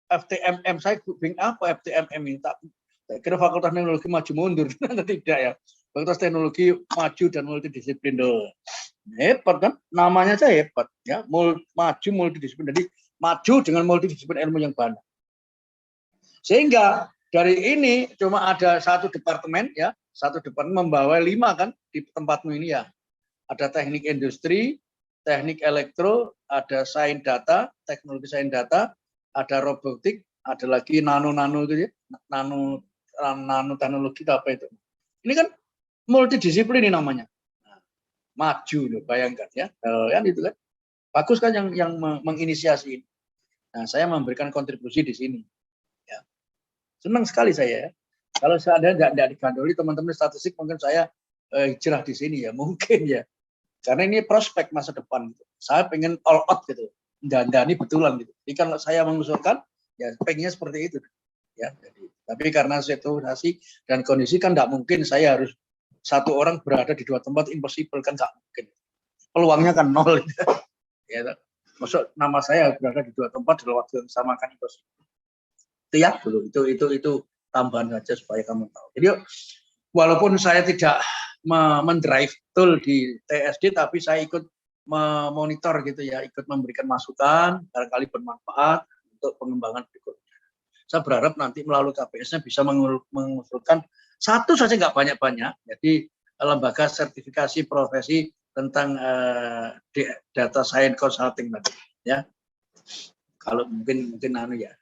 A: FTMM saya bingung apa FTMM ini, tak kira Fakultas Teknologi Maju Mundur. Tidak ya. Fakultas Teknologi Maju dan Multidisiplin. Hebat kan? Namanya aja hebat ya. Maju multidisiplin. Jadi maju dengan multidisiplin ilmu yang banyak. Sehingga dari ini cuma ada satu departemen ya, satu departemen membawa 5 kan di tempatmu ini ya. Ada teknik industri, teknik elektro, ada sains data, teknologi sains data, ada robotik, ada lagi nano gitu ya, nano teknologi apa itu. Ini kan multidisiplin ini namanya. Nah, maju loh, bayangkan ya, kan itu kan. Bagus kan yang menginisiasi ini. Nah, saya memberikan kontribusi di sini. Ya. Senang sekali saya ya. Kalau saya tidak digandoli teman-teman statistik mungkin saya hijrah di sini ya, mungkin ya. Karena ini prospek masa depan. Gitu. Saya pengen all out gitu. Dandani betulan gitu. Jadi kalau saya mengusulkan, ya pengennya seperti itu. Ya, jadi, tapi karena situasi dan kondisi kan tidak mungkin saya harus satu orang berada di 2 tempat, impossible kan nggak mungkin. Peluangnya kan 0. Ya, maksud nama saya berada di 2 tempat dalam waktu yang sama kan impossible. Itu ya dulu. Itu tambahan saja supaya kamu tahu. Jadi walaupun saya tidak mendrive tool di TSD, tapi saya ikut memonitor gitu ya, ikut memberikan masukan, barangkali bermanfaat untuk pengembangan berikutnya. Saya berharap nanti melalui KPS-nya bisa mengusulkan satu saja nggak banyak-banyak, jadi lembaga sertifikasi profesi tentang data science consulting tadi, ya. Kalau mungkin ya.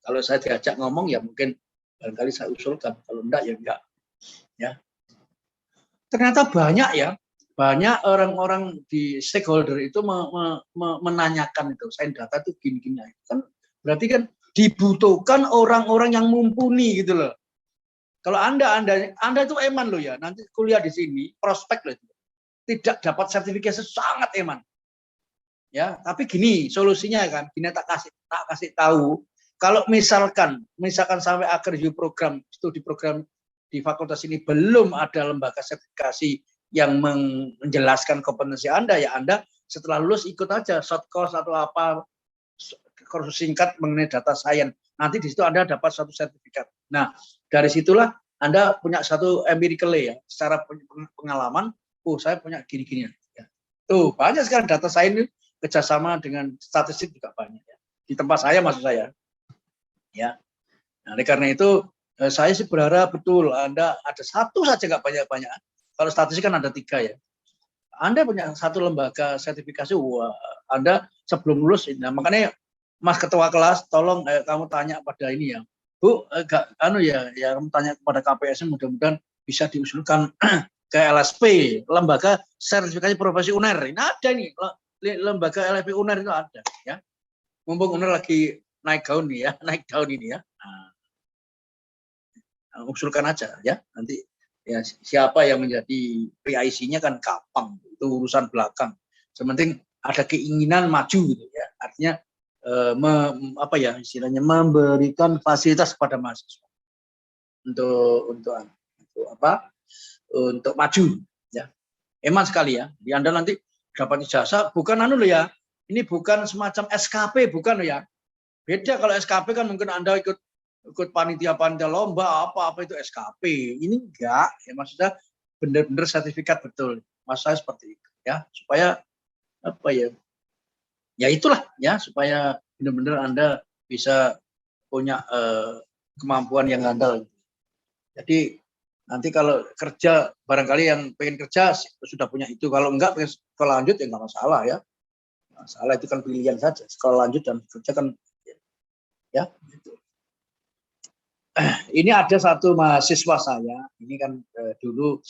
A: Kalau saya diajak ngomong ya mungkin barangkali saya usulkan, kalau enggak ya enggak, ya. Ternyata banyak ya. Banyak orang-orang di stakeholder itu menanyakan itu, sains data itu gini-gini. Kan berarti kan dibutuhkan orang-orang yang mumpuni gitu loh. Kalau Anda itu eman loh ya, nanti kuliah di sini, prospek loh itu. Tidak dapat sertifikasi sangat eman. Ya, tapi gini solusinya kan, gini tak kasih tahu. Kalau misalkan sampai akhir program, studi program di fakultas ini belum ada lembaga sertifikasi yang menjelaskan kompetensi Anda, ya Anda setelah lulus ikut aja short course atau apa kursus singkat mengenai data science. Nanti di situ Anda dapat satu sertifikat. Nah, dari situlah Anda punya satu empirical ya, secara pengalaman, oh saya punya gini-gini ya. Tuh, banyak sekarang data science kerjasama dengan statistik juga banyak ya. Di tempat saya maksud saya. Ya. Nah, oleh karena itu Saya sih berharap betul Anda ada satu saja, nggak banyak-banyak. Kalau statistik kan ada 3 ya. Anda punya satu lembaga sertifikasi, wah, Anda sebelum lulus, nah, makanya Mas Ketua Kelas, tolong kamu tanya pada ini ya, Bu, kamu tanya kepada KPSN, mudah-mudahan bisa diusulkan ke LSP, lembaga sertifikasi profesi UNER. Ini ada ini, lembaga LSP UNER itu ada ya. Mumpung UNER lagi naik daun nih ya, naik daun ini ya. Nah, usulkan aja ya, nanti ya siapa yang menjadi PIC-nya kan gampang, itu urusan belakang. Sementing ada keinginan maju gitu ya. Artinya istilahnya memberikan fasilitas kepada mahasiswa untuk maju ya. Eman sekali ya. Di Anda nanti dapat ijazah bukan ya. Ini bukan semacam SKP, bukan ya. Beda kalau SKP kan mungkin Anda ikut panitia lomba apa itu SKP. Ini enggak ya, maksudnya benar-benar sertifikat betul. Mas saya seperti itu ya, supaya ya itulah ya, supaya benar-benar Anda bisa punya kemampuan yang andal. Jadi nanti kalau kerja, barangkali yang pengen kerja sudah punya itu, kalau enggak pengen sekolah lanjut ya enggak masalah ya. Masalah itu kan pilihan saja, sekolah lanjut dan kerja kan ya gitu. Ini ada satu mahasiswa saya, ini kan dulu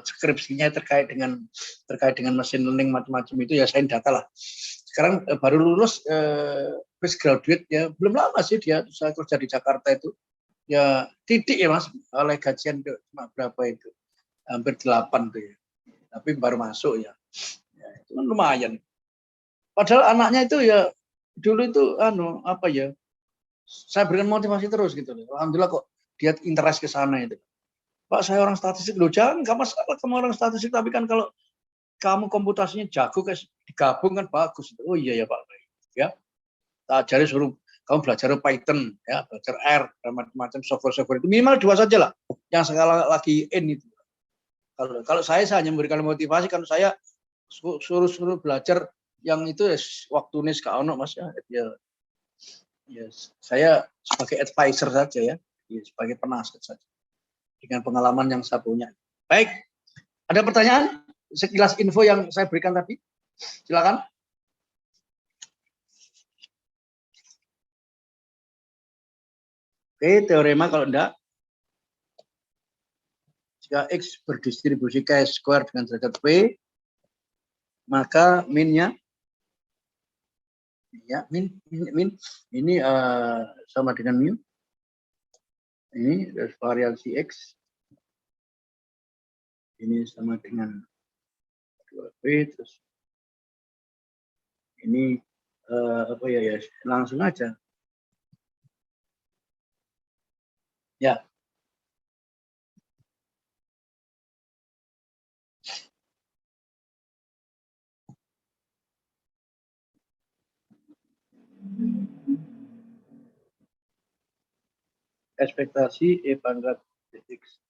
A: skripsinya terkait dengan mesin learning macam-macam itu ya, saya data lah. Sekarang baru lulus fresh graduate ya, belum lama sih dia, saya kerja di Jakarta itu ya, titik ya Mas, oleh gajian cuma berapa itu, hampir 8 tuh ya, tapi baru masuk ya itu kan lumayan. Padahal anaknya itu ya dulu itu saya berikan motivasi terus gitu loh. Alhamdulillah kok dia interest ke sana itu. Pak, saya orang statistik loh. Jangan, nggak masalah kamu orang statistik, tapi kan kalau kamu komputasinya jago, digabung kan bagus. Oh iya ya Pak. Ya, tak ajari, suruh kamu belajar Python, ya, belajar R, dan macam-macam software itu minimal 2 saja lah. Yang sekarang lagi in itu. Kalau saya hanya memberikan motivasi, kalau saya suruh belajar yang itu ya, waktu ini sekarang Mas ya. Saya sebagai advisor saja ya, sebagai penasihat saja dengan pengalaman yang saya punya. Baik, ada pertanyaan? Sekilas info yang saya berikan tadi, silakan. Oke, teorema kalau enggak, jika X berdistribusi chi-square dengan derajat P, maka minnya ya, min ini sama dengan mu. Ini variasi X. Ini sama dengan 2P, terus ini langsung aja. Ya. Ekspektasi E pangkat X.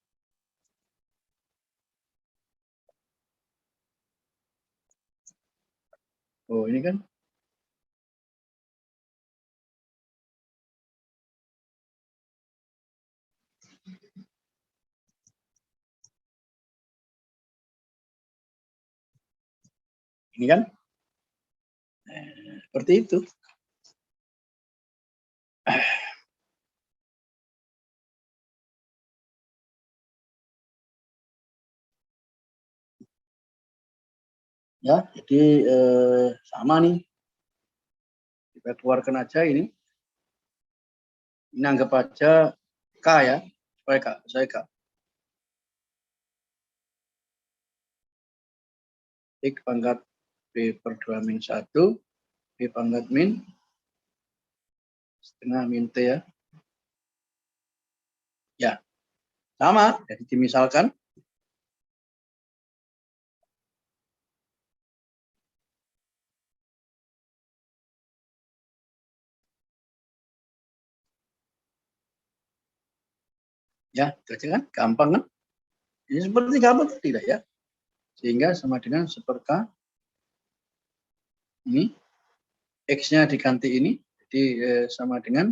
A: Oh, ini kan seperti itu. Ya, jadi sama nih. Kita keluarkan aja ini. Ini anggap aja K ya, saya K. X pangkat B per 2 min 1, B pangkat min setengah min T ya. Ya, sama. Jadi dimisalkan. Ya, itu kan gampang kan? Ini seperti gampang tidak ya? Sehingga sama dengan 1/K. Ini X-nya diganti ini, jadi sama dengan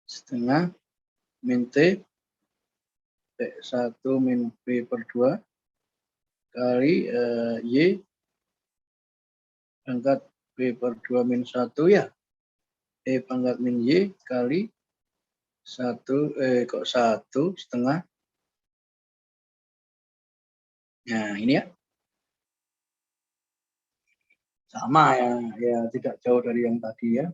A: setengah min T P1 min P per 2 kali Y pangkat P per 2 min 1 ya. E pangkat min Y kali 1, kok 1 setengah. Nah, ini ya. Sama ya, ya tidak jauh dari yang tadi ya.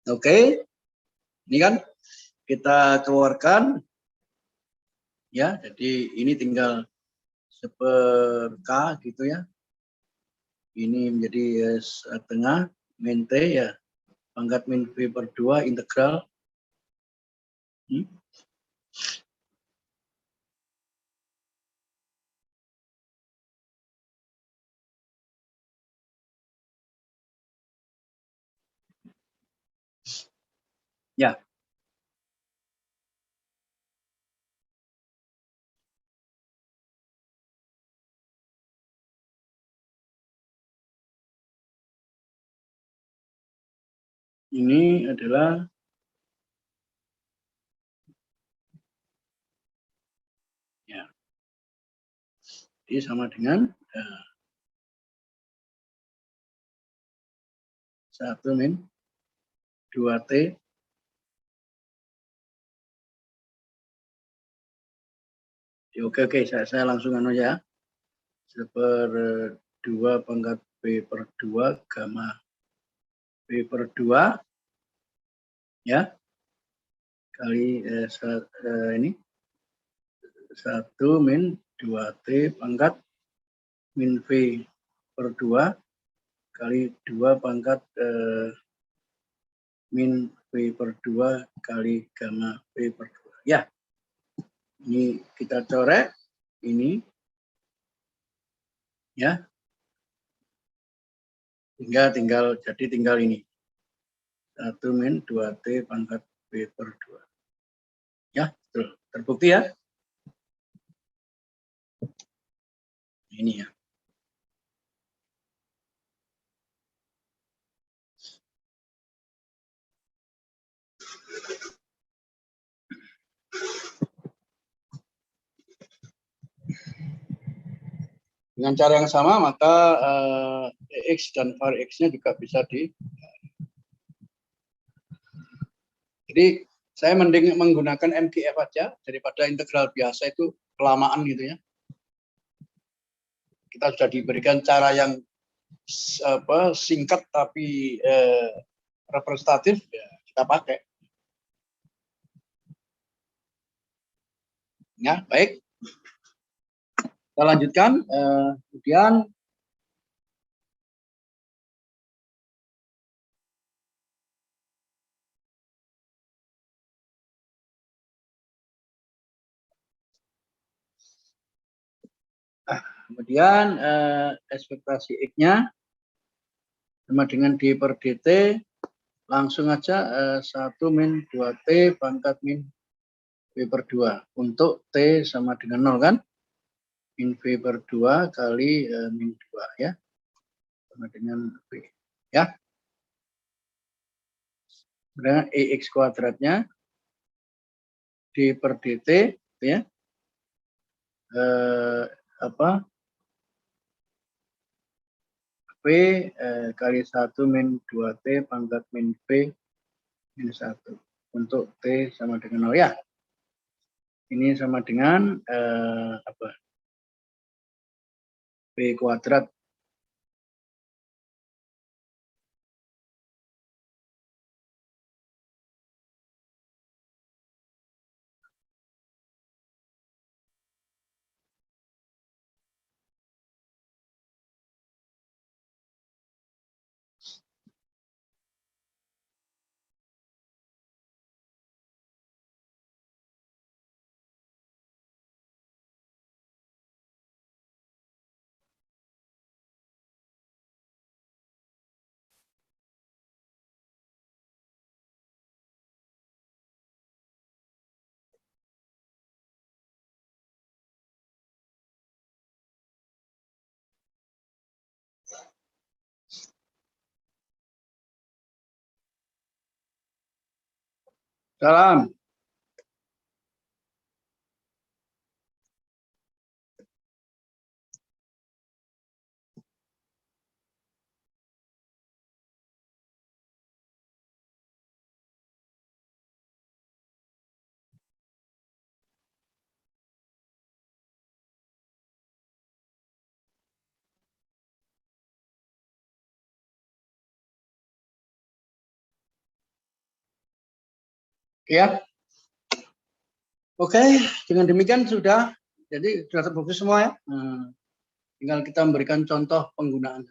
A: Oke, ini kan kita keluarkan ya. Jadi ini tinggal seper K gitu ya. Ini menjadi setengah min T ya. Pangkat min V per 2 integral. Ya. Ini adalah ya. Jadi sama dengan 1 min 2T oke, saya langsung ya. Seper 2 pangkat P per 2 gamma P per 2 ya kali ini 1 min 2T pangkat min V per 2 kali 2 pangkat min V per 2 kali gamma V per 2 ya. Ini kita coret ini ya. Tinggal ini 1 min 2T pangkat V per 2 ya, terbukti ya. Ini ya. Dengan cara yang sama maka EX dan var X-nya juga bisa Jadi saya mending menggunakan MGF aja daripada integral biasa itu kelamaan gitu ya. Kita sudah diberikan cara yang singkat tapi representatif ya kita pakai. Ya, baik. Kita lanjutkan. Kemudian ekspektasi X-nya sama dengan D per DT, langsung aja 1 min 2T pangkat min V per 2 untuk T sama dengan 0 kan? Min V per 2 kali min 2 ya. Sama dengan V ya. Kemudian EX kuadratnya D per DT ya. V kali 1 min 2T pangkat min V min 1 untuk T sama dengan 0 ya. Ini sama dengan V kuadrat Salam. Ya. Oke, dengan demikian sudah. Jadi sudah terbukti semua ya. Tinggal kita memberikan contoh penggunaan.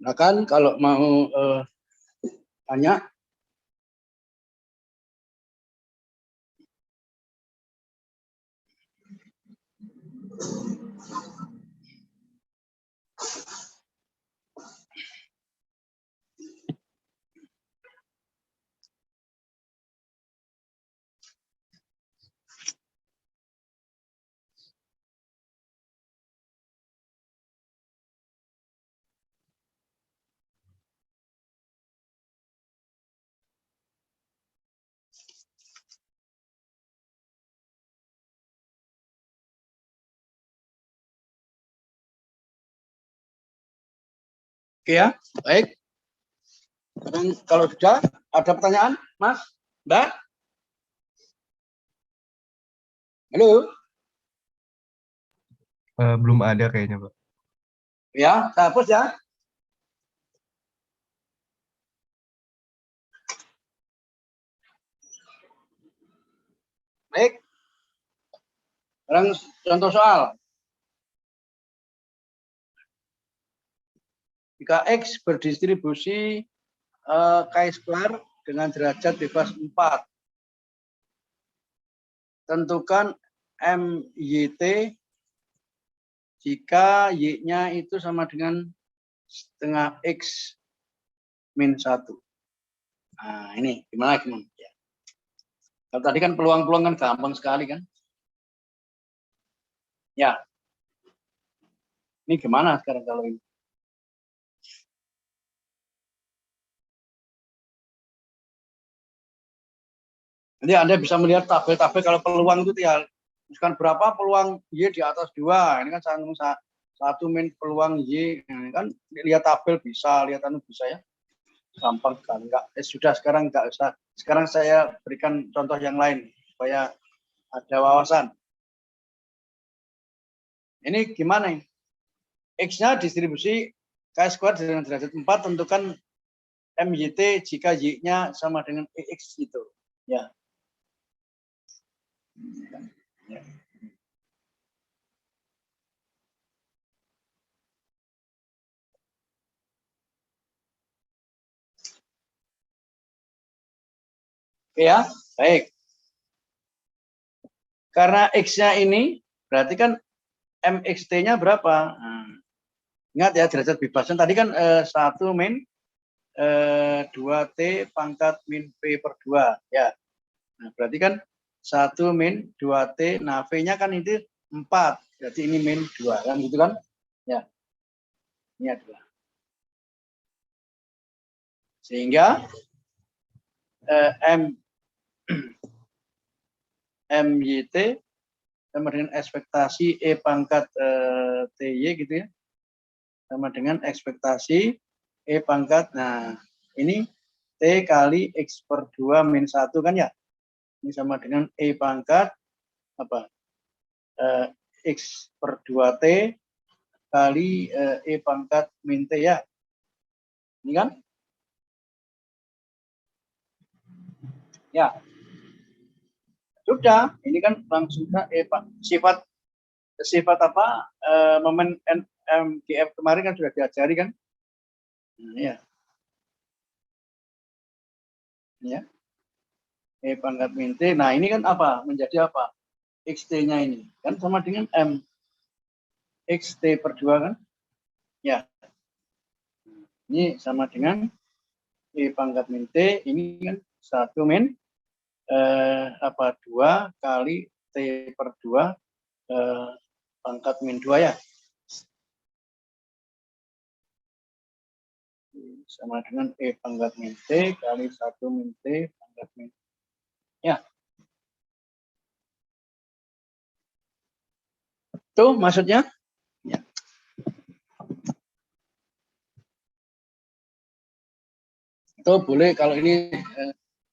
A: Nah kan kalau mau tanya. Oke ya, baik. Dan kalau sudah ada pertanyaan, Mas, Mbak? Halo?
D: Belum ada kayaknya, Pak.
A: Ya, saya hapus ya. Baik. Sekarang contoh soal. Jika X berdistribusi chi-square dengan derajat bebas 4. Tentukan MYT jika Y-nya itu sama dengan setengah X min 1. Nah, ini gimana? Ya. Kalau tadi kan peluang-peluang kan gampang sekali kan? Ya. Ini gimana sekarang kalau ini? Nanti Anda bisa melihat tabel-tabel kalau peluang itu ya, misalkan berapa peluang Y di atas 2. Ini kan satu min peluang Y. Nah, kan lihat tabel bisa, lihat bisa ya. Gampang sekali. Enggak, sudah sekarang enggak usah. Sekarang saya berikan contoh yang lain supaya ada wawasan. Ini gimana ini? X-nya distribusi chi-square dengan derajat 4, tentukan MYT jika Y-nya sama dengan EX itu. Ya. Ya. Oke ya, baik. Karena X-nya ini berarti kan MXT-nya berapa? Nah, ingat ya derajat bebasnya tadi kan 1 min 2T pangkat min P per 2. Ya. Nah, berarti kan 1 min 2T, nah V-nya kan itu 4. Berarti ini min 2 kan gitu kan? Ya. Ini adalah. Sehingga MYT sama dengan ekspektasi E pangkat TY gitu ya. Sama dengan ekspektasi E pangkat, nah ini T kali X per 2 min 1 kan ya. Ini sama dengan E pangkat apa? X per 2T kali E pangkat min T ya. Ini kan? Ya. Sudah, ini kan langsung sifat apa momen MGF kemarin kan sudah diajari kan? Nah, ya. Ya. E pangkat min T. Nah, ini kan apa? Menjadi apa? XT-nya ini kan sama dengan M XT per 2 kan? Ya. Ini sama dengan E pangkat min T, ini kan 1 min 2 kali T per 2 pangkat min 2 ya. Sama dengan E pangkat min T kali 1 min T pangkat min. Ya. Itu maksudnya? Ya. Itu boleh kalau ini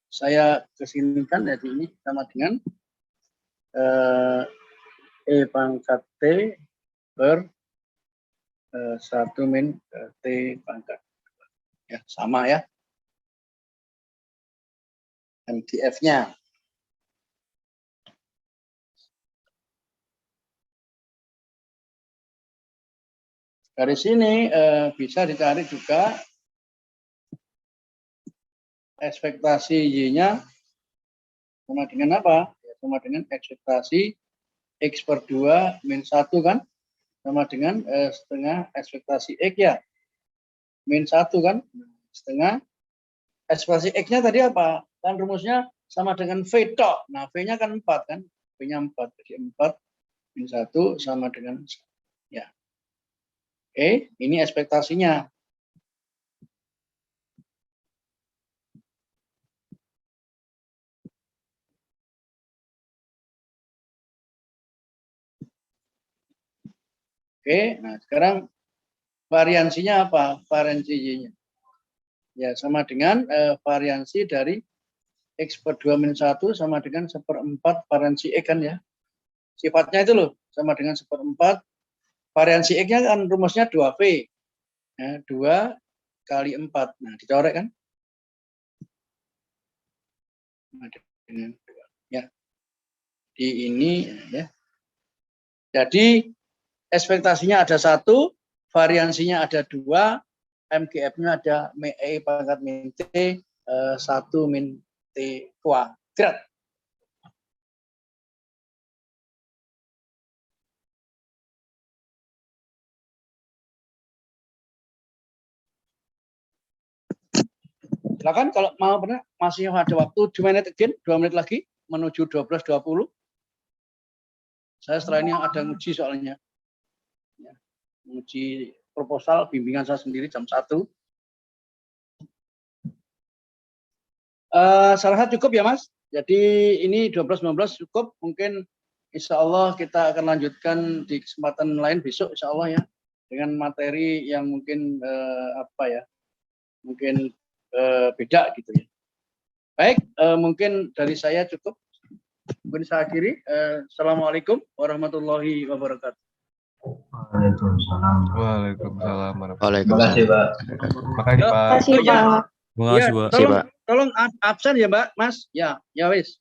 A: saya kesinikan, jadi ini sama dengan E pangkat T per 1 min T pangkat. Ya, sama ya. MDF-nya. Dari sini bisa dicari juga ekspektasi Y-nya sama dengan apa? Ya, sama dengan ekspektasi X per 2 min 1 kan? Sama dengan setengah ekspektasi X ya. Min 1 kan? Setengah ekspektasi X-nya tadi apa? Kan rumusnya sama dengan V tok. Nah, V-nya kan 4 kan? V-nya 4. Jadi 4 min 1 sama dengan ya. Oke, ini ekspektasinya. Oke, nah sekarang variansinya apa? Variansi Y-nya. Ya, sama dengan variansi dari X per 2 min 1 sama dengan 1/4 variansi X kan ya. Sifatnya itu loh, sama dengan 1/4. Variansi X-nya kan rumusnya 2V. Ya, 2 kali 4. Nah, dicorek kan? Dengan 2. Ya. Di ini ya. Jadi ekspektasinya ada 1, variansinya ada 2, MGF-nya ada E pangkat min T 1 min T kuadrat. Silakan kalau mau benar, masih ada waktu 2 menit again, 2 menit lagi menuju 12.20. Saya setelah ini ada nguji soalnya. Ya, nguji proposal bimbingan saya sendiri jam 1. Saya rasa cukup ya Mas. Jadi ini 12-19 cukup. Mungkin insya Allah kita akan lanjutkan di kesempatan lain besok insya Allah ya. Dengan materi yang mungkin mungkin beda gitu ya. Baik, mungkin dari saya cukup. Mungkin saya akhiri. Assalamualaikum warahmatullahi wabarakatuh.
C: Waalaikumsalam.
E: Terima kasih, Pak.
D: Makasih, Pak.
B: Terima kasih, Pak.
C: Terima kasih, Pak.
A: Tolong absen ya Mbak, Mas. Ya wis.